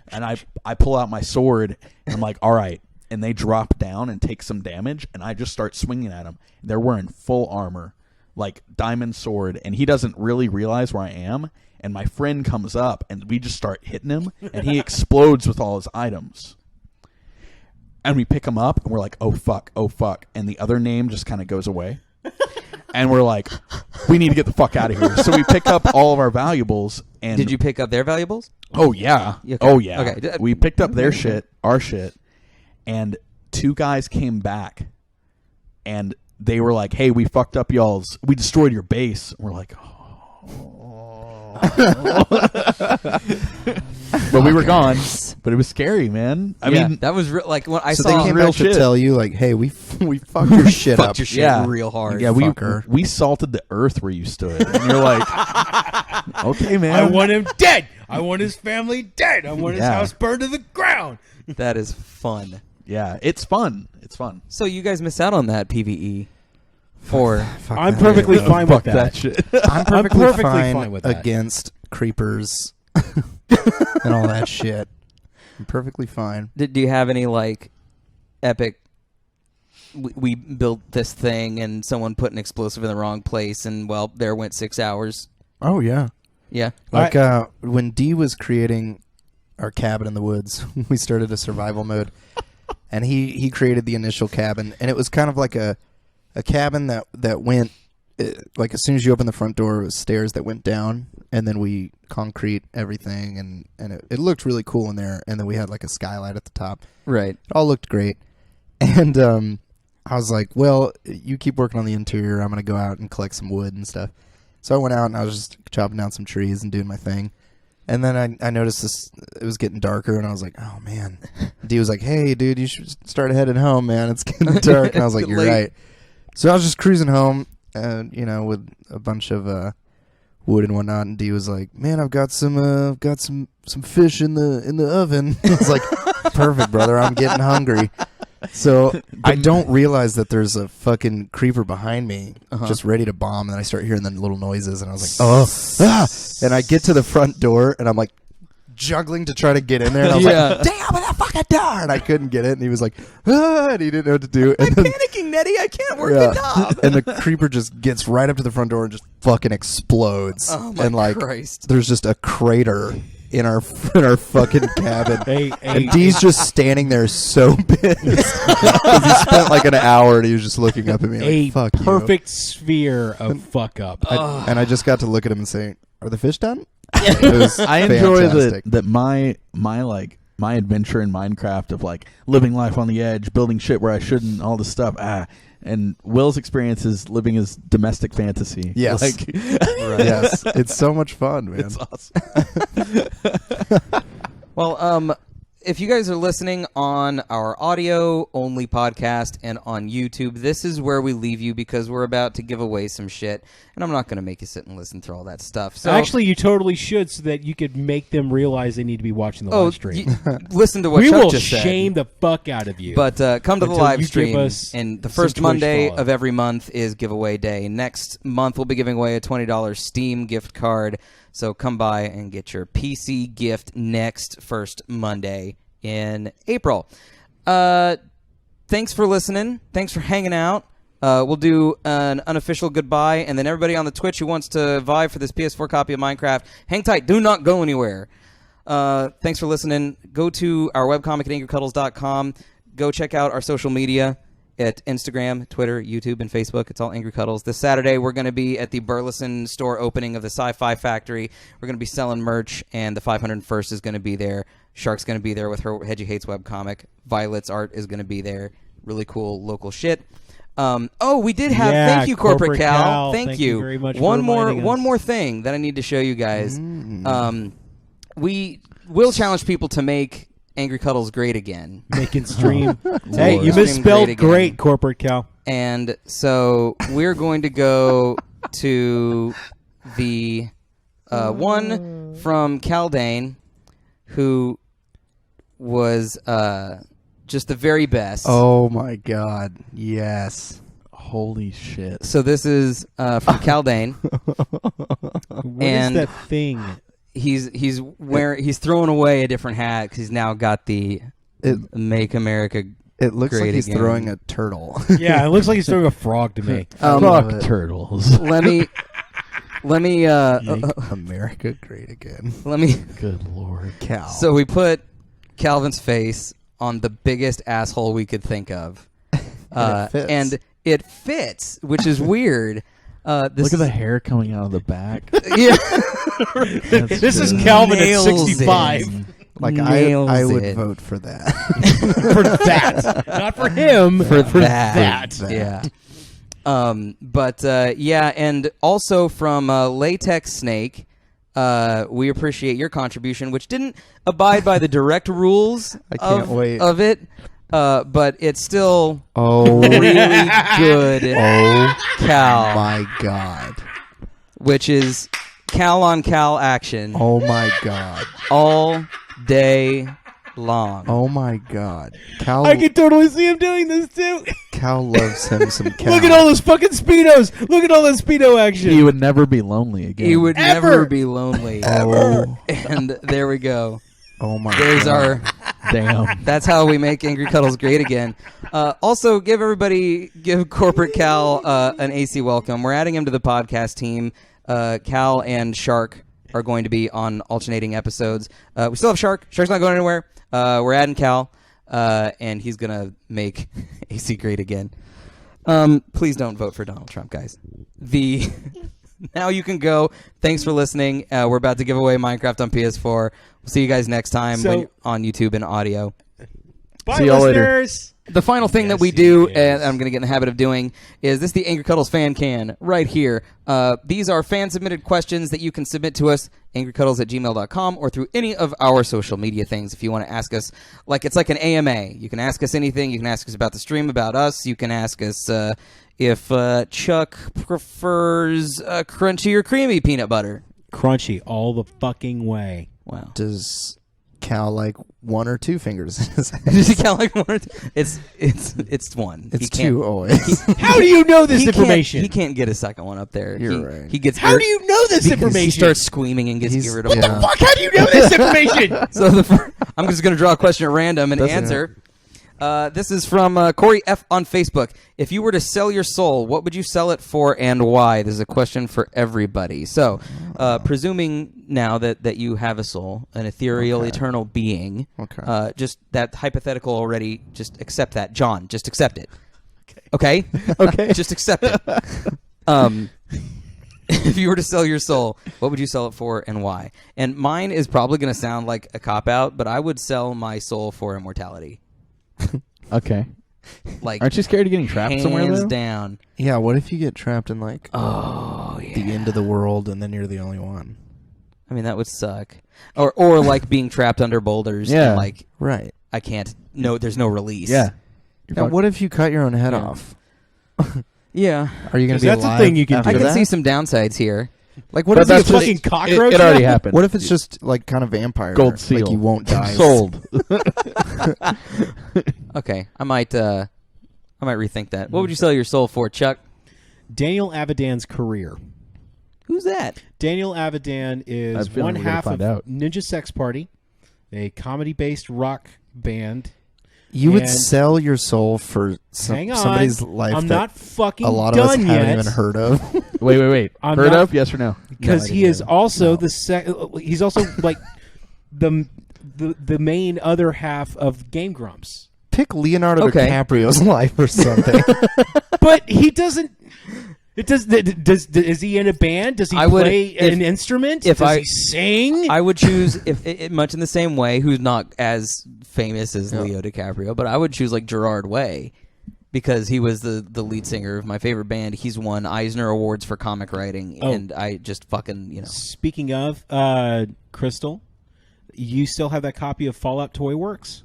And I pull out my sword and I'm like, all right. And they drop down and take some damage, and I just start swinging at them. They're wearing full armor, like diamond sword, and he doesn't really realize where I am. And my friend comes up and we just start hitting him, and he explodes with all his items. And we pick him up and we're like, oh fuck. And the other name just kind of goes away. And we're like, we need to get the fuck out of here. So we pick up all of our valuables. And Did you pick up their valuables? Oh yeah. Okay. Oh yeah. Okay. We picked up their shit, our shit, and two guys came back and they were like, hey, we fucked up y'all's, we destroyed your base. And we're like, but we were gone. But it was scary, man. I mean, that was like when I So saw they came real back to shit. tell you, like, "Hey, we fucked your shit fucked up." your shit yeah, real hard. Yeah, fucker. we salted the earth where you stood, and you're like, okay, man. I want him dead. I want his family dead. I want his Yeah. house burned to the ground. That is fun. Yeah, it's fun. It's fun. So you guys miss out on that PvE. Or Fuck I'm that. perfectly fine Fuck with that that. shit. I'm perfectly, perfectly fine, fine with that. against creepers and all that shit. I'm perfectly fine. do you have any like epic? We built this thing and someone put an explosive in the wrong place, and well, there went 6 hours. Oh yeah. Yeah. Like when D was creating our cabin in the woods, we started a survival mode, and he created the initial cabin, and it was kind of like a cabin that went like as soon as you open the front door, it was stairs that went down, and then we concrete everything, and it looked really cool in there, and then we had like a skylight at the top. Right. It all looked great, and I was like, well, you keep working on the interior. I'm gonna go out and collect some wood and stuff. So I went out and I was just chopping down some trees and doing my thing. And then I noticed it was getting darker, and I was like, oh, man. D was like, hey, dude, you should start heading home, man. It's getting dark. And I was like, you're Late. right. So I was just cruising home, with a bunch of wood and whatnot. And D was like, man, I've got some fish in the oven. I was like, perfect, brother. I'm getting hungry. So I don't realize that there's a fucking creeper behind me just ready to bomb, and then I start hearing the little noises, and I was like, and I get to the front door, and I'm like juggling to try to get in there. And I was like, damn, that fucking door. And I couldn't get it. And he was like, and he didn't know what to do. And I'm panicking, Nettie. I can't work the knob. And the creeper just gets right up to the front door and just fucking explodes. Oh, my and like, Christ. there's just a crater in our fucking cabin. Hey, and Dee's just standing there so pissed because he spent like an hour and he was just looking up at me a like, fuck perfect sphere of fuck up. and I just got to look at him and say, are the fish done? It was I enjoy fantastic. that my adventure in Minecraft of like living life on the edge, building shit where I shouldn't, all this stuff. And Will's experience is living his domestic fantasy. Yes. Like, Yes, it's so much fun, man. it's awesome. Well, if you guys are listening on our audio-only podcast and on YouTube, this is where we leave you because we're about to give away some shit, and I'm not going to make you sit and listen through all that stuff. So Actually, you totally should, so that you could make them realize they need to be watching the live stream. Listen to what We Chuck will just said. shame the fuck out of you. But come to the Until live you give stream, us and the some first Twitch Monday follow. of every month is giveaway day. Next month, we'll be giving away a $20 Steam gift card. So come by and get your PC gift next first Monday in April. Thanks for listening. Thanks for hanging out. We'll do an unofficial goodbye, and then everybody on the Twitch who wants to vie for this PS4 copy of Minecraft, hang tight. Do not go anywhere. Thanks for listening. Go to our webcomic at angrycuddles.com. Go check out our social media at Instagram, Twitter, YouTube, and Facebook. It's all Angry Cuddles. This Saturday, we're going to be at the Burleson store opening of the Sci-Fi Factory. We're going to be selling merch, and the 501st is going to be there. Shark's going to be there with her Hedgie Hates webcomic. Violet's art is going to be there. Really cool local shit. We did have. Yeah, thank you, Corporate Corporate Cal. Cal. Thank you very much One for more reminding us. thing that I need to show you guys. We will challenge people to make Angry Cuddles great again. Making stream. Hey, you Stream misspelled great again. great, Corporate Cal. And so we're going to go to the one from Caldane, who was just the very best. Oh my god, yes. Holy shit. So this is from Caldane. What And- is that thing? He's throwing away a different hat because he's now got the It Make America. it looks Great like he's again. throwing a turtle. Yeah, it looks like he's throwing a frog to me. love Fuck it. turtles. Let me Make America great again. let me. Good lord. Cal. So we put Calvin's face on the biggest asshole we could think of, fits. and it fits, which is weird. Look at the hair coming out of the back. Yeah. This is Calvin at Nails 65. it. like Nails I would it. vote for that. For that. Not for him. For that. that. Yeah. Yeah, and also from Latex Snake, we appreciate your contribution, which didn't abide by the direct rules I can't wait. of it, but it's still Oh, really good. oh Cal, my god. which is Cal on Cal action Oh my god. all day long. Oh my god. Cal I can totally see him doing this too. Cal loves him some Cal. Look at all those fucking Speedos. Look at all that Speedo action. He would never be lonely again. He would Ever. never be lonely. Oh, And there we go. oh my There's god. our. Damn. That's how we make Angry Cuddles great again. Also, give Corporate Cal an AC welcome. We're adding him to the podcast team. Cal and Shark are going to be on alternating episodes. We still have Shark. Shark's not going anywhere. We're adding Cal, and he's going to make AC great again. Please don't vote for Donald Trump, guys. Now you can go. Thanks for listening. We're about to give away Minecraft on PS4. We'll see you guys next time on YouTube and audio. Bye, See y'all later. listeners. The final thing that we do, and I'm going to get in the habit of doing, is this the Angry Cuddles fan can right here. These are fan-submitted questions that you can submit to us, angrycuddles@gmail.com, or through any of our social media things. If you want to ask us, it's like an AMA. You can ask us anything. You can ask us about the stream, about us. You can ask us if Chuck prefers crunchy or creamy peanut butter. Crunchy all the fucking way. Wow. Does count like 1 or 2 fingers. Does he count like 1 or 2? It's 1. It's He 2 always. How do you know this he information? He can't get a second one up there. You're right. He gets. How do you know this Because information? He starts squeaming and gets He's- irritable. What the fuck? How do you know this information? So I'm just going to draw a question at random and answer. This is from Corey F. on Facebook. If you were to sell your soul, what would you sell it for and why? This is a question for everybody. So, presuming now that you have a soul, an ethereal, eternal being, just that hypothetical already, just accept that. John, just accept it. Okay? Okay. Just accept it. If you were to sell your soul, what would you sell it for and why? And mine is probably going to sound like a cop-out, but I would sell my soul for immortality. Okay. Like, Aren't you scared of getting trapped somewhere, hands though? down. Yeah, what if you get trapped in like Yeah. the end of the world and then you're the only one? I mean, that would suck. Or like being trapped under boulders. Yeah. And like, Right. I can't. No, there's no release. Yeah. Now, what if you cut your own head off? Yeah. Are you going to be That's a alive thing you can after I can that? see some downsides here. Like, what But if that's it's a just- fucking cockroach? It already happened. What if it's just like kind of vampire? Gold seal? Like you won't die. Sold. Okay. I might rethink that. What would you sell your soul for, Chuck? Daniel Avidan's career. Who's that? Daniel Avidan I is have a feeling one we're gonna half of find out. Ninja Sex Party, a comedy-based rock band. You would And- sell your soul for Hang on. somebody's life I'm that not fucking a lot of us done haven't yet. even heard of. Wait. I'm Heard not- of? Yes or no? Because No, I he didn't is know. also No. he's also like the main other half of Game Grumps. Pick Leonardo Okay. DiCaprio's life or something. But he doesn't. It does. Is he in a band? Does he I would- play if- an instrument? if does I- he sing? I would choose much in the same way, who's not as famous as Leo DiCaprio, but I would choose like Gerard Way because he was the lead singer of my favorite band. He's won Eisner Awards for comic writing, Oh. and I just fucking Speaking of Crystal, you still have that copy of Fallout Toy Works?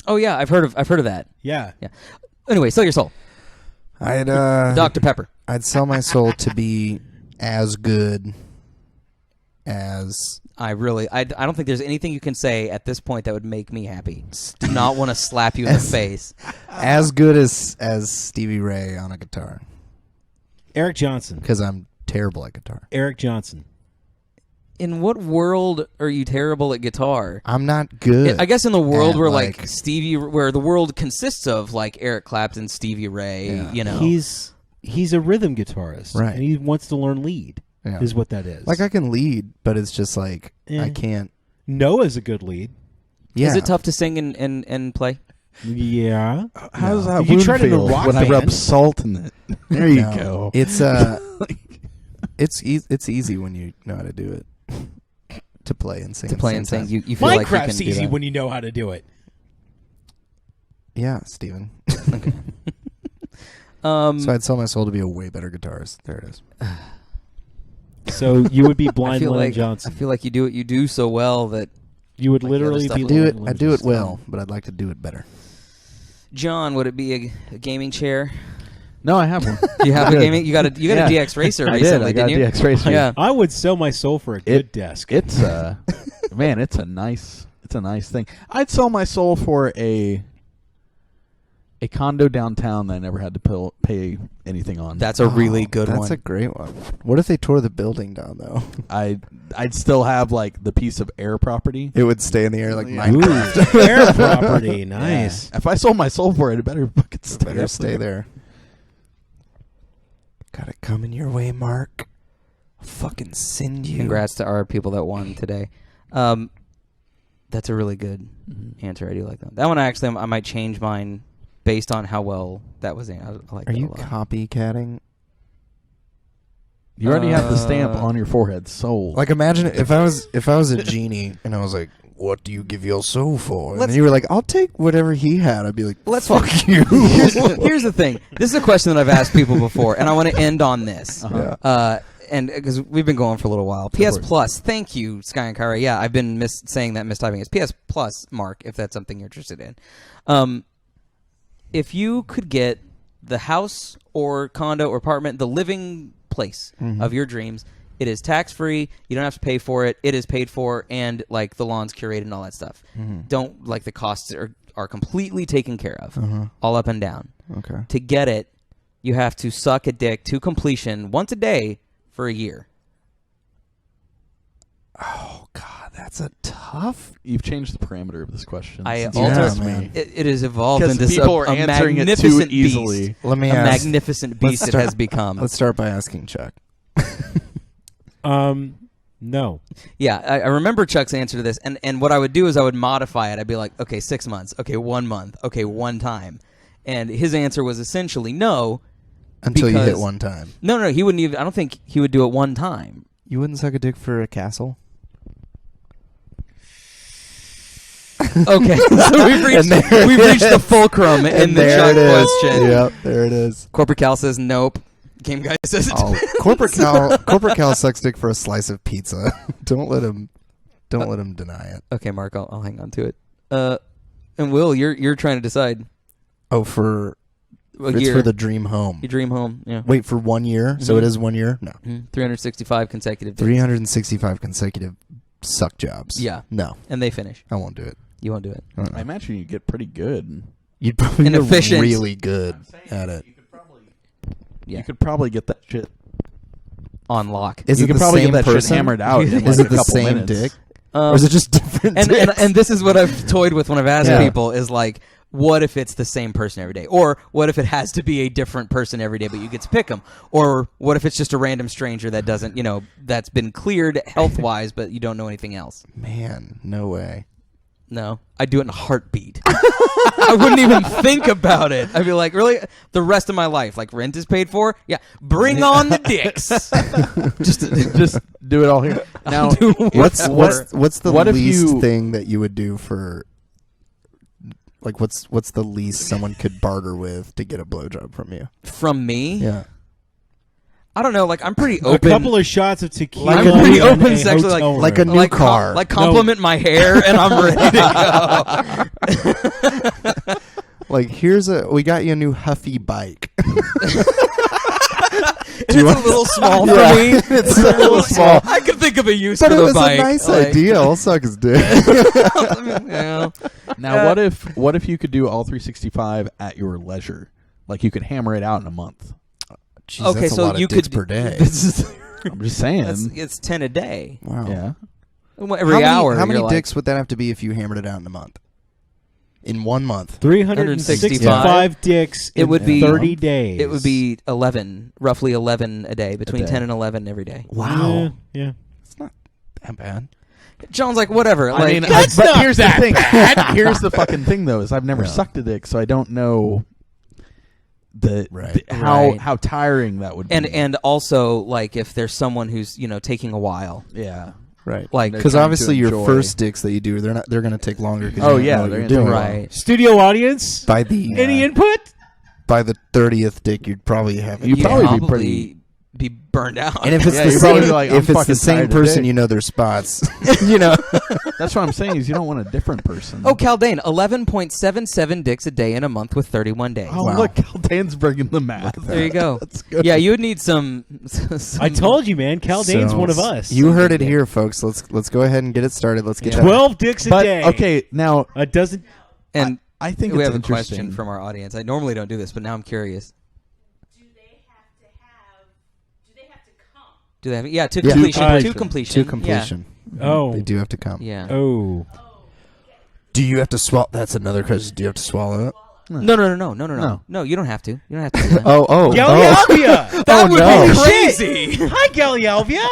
Oh yeah, I've heard of that. Yeah. Yeah. Anyway, sell your soul, I'd Dr. Pepper. I'd sell my soul to be as good as I don't think there's anything you can say at this point that would make me happy. Do not want to slap you in the face. good as Stevie Ray on a guitar Eric Johnson. because I'm terrible at guitar. Eric Johnson. In what world are you terrible at guitar? I'm not good. I guess in the world at, where like Stevie, where the world consists of like Eric Clapton, Stevie Ray, Yeah. you know, He's a rhythm guitarist, Right. And he wants to learn lead. Yeah. Is what that is. like I can lead, but it's just like Eh. I can't. Noah's a good lead. Yeah, Is it tough to sing and play? Yeah. How does that You wound tried it in a feel rock when I rub band. salt in it? There you No. go. It's it's easy when you know how to do it. To play and sing. To at the play same and sing, time. you feel like you Minecraft's can do easy that. when you know how to do it. Yeah, Steven. Um, So I'd sell my soul to be a way better guitarist. There it is. So you would be I blind feel Lennon like Johnson. I feel like you do what you do so well that You would like the other literally stuff be would Do Lennon it. I Johnson. do it well, but I'd like to do it better. John, would it be a gaming chair? No, I have one. You have a Good. gaming. You got a Yeah. DX Racer I recently, did. I got didn't you? a DX Racer. Yeah. I would sell my soul for a good desk. It's man, it's a nice thing. I'd sell my soul for a condo downtown that I never had to pay anything on. That's a really good That's one. a great one. What if they tore the building down though? I'd still have like the piece of air property. It would stay in the air like Ooh, Minecraft. air property, nice. Yeah. If I sold my soul for it, it better fucking stay. Better up stay there. Gotta come in your way, Mark. I'll fucking send you. Congrats to our people that won today. That's a really good answer. I do like that. That one I might change mine based on how well that was. I like Are that you a lot. copycatting? You already have the stamp on your forehead. Sold. Like, imagine if I was a genie and I was like, "What do you give your soul for?" And Let's- you were like, "I'll take whatever he had." I'd be like, Let's "Fuck you." Here's the thing. This is a question that I've asked people before, and I want to end on this. Yeah. And because we've been going for a little while. PS Plus. Thank you, Sky and Kyra. Yeah, I've been mistyping it. PS Plus, Mark, if that's something you're interested in. If you could get the house or condo or apartment, the living place of your dreams, It is tax-free. You don't have to pay for it. It is paid for, and like the lawn's curated and all that stuff. Don't like the costs are completely taken care of, all up and down. Okay. To get it, you have to suck a dick to completion once a day for a year. Oh God, that's a tough. You've changed the parameter of this question. I since altered- you asked man. me. It has evolved Because into people are a answering it too magnificent easily. beast. Let me A ask. magnificent beast it has become. Let's start by asking Chuck. No. Yeah, I remember Chuck's answer to this, and what I would do is I would modify it. I'd be like, okay, 6 months, okay, 1 month, okay, one time. And his answer was essentially no. Until you hit because- one time. No, he wouldn't even, I don't think he would do it one time. You wouldn't suck a dick for a castle? Okay, so we've reached the fulcrum in the there Chuck it is. question. Yep, there it is. Corporate Cal says nope. Game Guy says it. Oh, Corporate Cal sucks dick for a slice of pizza. Don't let him deny it. Okay, Mark, I'll hang on to it. And Will, you're trying to decide. Oh, for A it's year. for the dream home. You dream home, yeah. Wait, for 1 year? So Mhm. it is 1 year? No. 365 consecutive days. 365 consecutive suck jobs. Yeah. No, And they finish. I won't do it. You won't do it. I don't know. I imagine you get pretty good. You'd probably And get efficient. really good at it. Yeah. You could probably get that shit. On lock. Is you it could the probably same get that person? shit hammered out. in Is like it a the couple same minutes. dick? Or is it just different and dicks? this is what I've toyed with when I've asked Yeah. people is like, what if it's the same person every day? Or what if it has to be a different person every day, but you get to pick them? Or what if it's just a random stranger that doesn't, that's been cleared health-wise, but you don't know anything else? Man, no way. No, I'd do it in a heartbeat. I wouldn't even think about it. I'd be like, really? The rest of my life, like rent is paid for? Yeah, bring on the dicks. Just do it all here. Now, do What's the what if least you- thing that you would do for? Like, what's the least someone could barter with to get a blowjob from you? From me? Yeah. I don't know. Like, I'm pretty A open. couple of shots of tequila. I'm pretty in open a sexually, hotel room. like a new like car. like compliment my hair, and I'm ready to go. Like, we got you a new Huffy bike. It's a little small for Yeah. me. It's a little small. I could think of a use But for it the was bike. a nice like, idea. I'll suck his dick. yeah. Now, what if you could do all 365 at your leisure? Like you could hammer it out in a month. Jeez, Okay, that's a so lot of you dicks could per day. This is I'm just saying. it's 10 a day. Wow. Yeah. Every hour. How many you're dicks would that have to be if you hammered it out in a month? In 1 month. 365 dicks It in would be 30 days. It would be 11, roughly 11 a day, between day. 10 and 11 every day. Wow. Yeah. It's not that bad. John's like, whatever. I Like, mean, that's but not here's that the thing. Here's the fucking thing, though, is I've never Yeah. sucked a dick, so I don't know Right. how tiring that would be. and also, like, if there's someone who's, taking a while. yeah. Right. Like, Because trying to obviously your enjoy. first dicks that you do, they're going to take longer. 'Cause Oh, you don't yeah, know what they're you're gonna take doing. Right. Studio audience. By the Any input? by the 30th dick, you'd probably have it. You'd You'd probably be pretty- be burned out. And if it's Yeah, the you're probably same, like, I'm if it's fucking the same tired person, today. you know their spots. you know. That's what I'm saying is you don't want a different person. Oh, Caldane, 11.77 dicks a day in a month with 31 days. Oh, Wow. look, Caldane's bringing the math. There you go. That's good. Yeah, you would need some. I told you, man. Caldane's So, one of us. You heard it here, folks. Let's go ahead and get it started. Let's get that. 12 dicks a But day. okay, now A dozen. And I think we it's have a interesting. question from our audience. I normally don't do this, but now I'm curious. Do they have to come? Do they have? Yeah, to Yeah. completion. To To completion. To completion. Oh. They do have to come. Yeah. Oh. Do you have to swallow? That's another question. Do you have to swallow it? No. No, you don't have to. You don't have to. Do that. Oh. Gallialvia! That would no. be crazy. Hi, Gallialvia!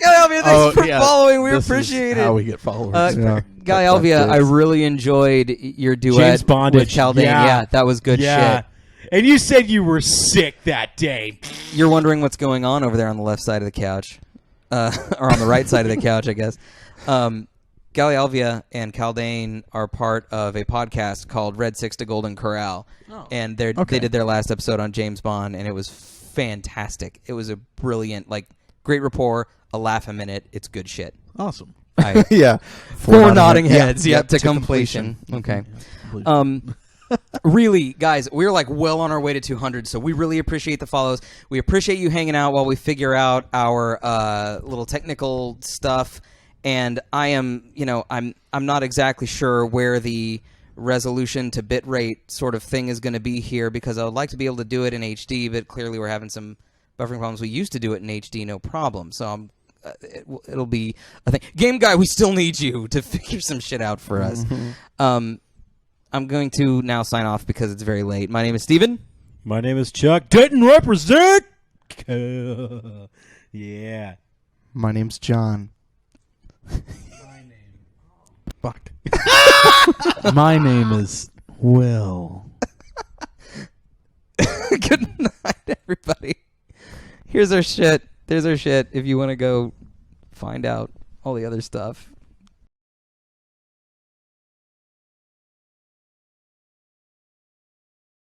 Gallialvia, thanks for yeah. following. We This is appreciate how it. we get followers. Yeah. Gallialvia, I That's really enjoyed your duet James Bondage. with Caldane. Yeah. Yeah, that was good Yeah. shit. And you said you were sick that day. You're wondering what's going on over there on the left side of the couch, or on the right side of the couch, I guess. Gallialvia and Caldane are part of a podcast called Red Six to Golden Corral, and they did their last episode on James Bond, and it was fantastic. It was a brilliant, great rapport, a laugh a minute. It's good shit. Awesome. I, yeah. Four nodding heads. Yeah, Yep, to completion. Okay. Completion. Really, guys, we're like well on our way to 200, so we really appreciate the follows. We appreciate you hanging out while we figure out our little technical stuff. And I am, I'm not exactly sure where the resolution to bitrate sort of thing is going to be here, because I would like to be able to do it in HD, but clearly we're having some buffering problems. We used to do it in HD, no problem. So it'll be a thing. Game Guy, we still need you to figure some shit out for us. I'm going to now sign off because it's very late. My name is Steven. My name is Chuck. Dayton represent. Yeah. My name's John. Fuck. My name is Will. Good night, everybody. Here's our shit. There's our shit if you want to go find out all the other stuff.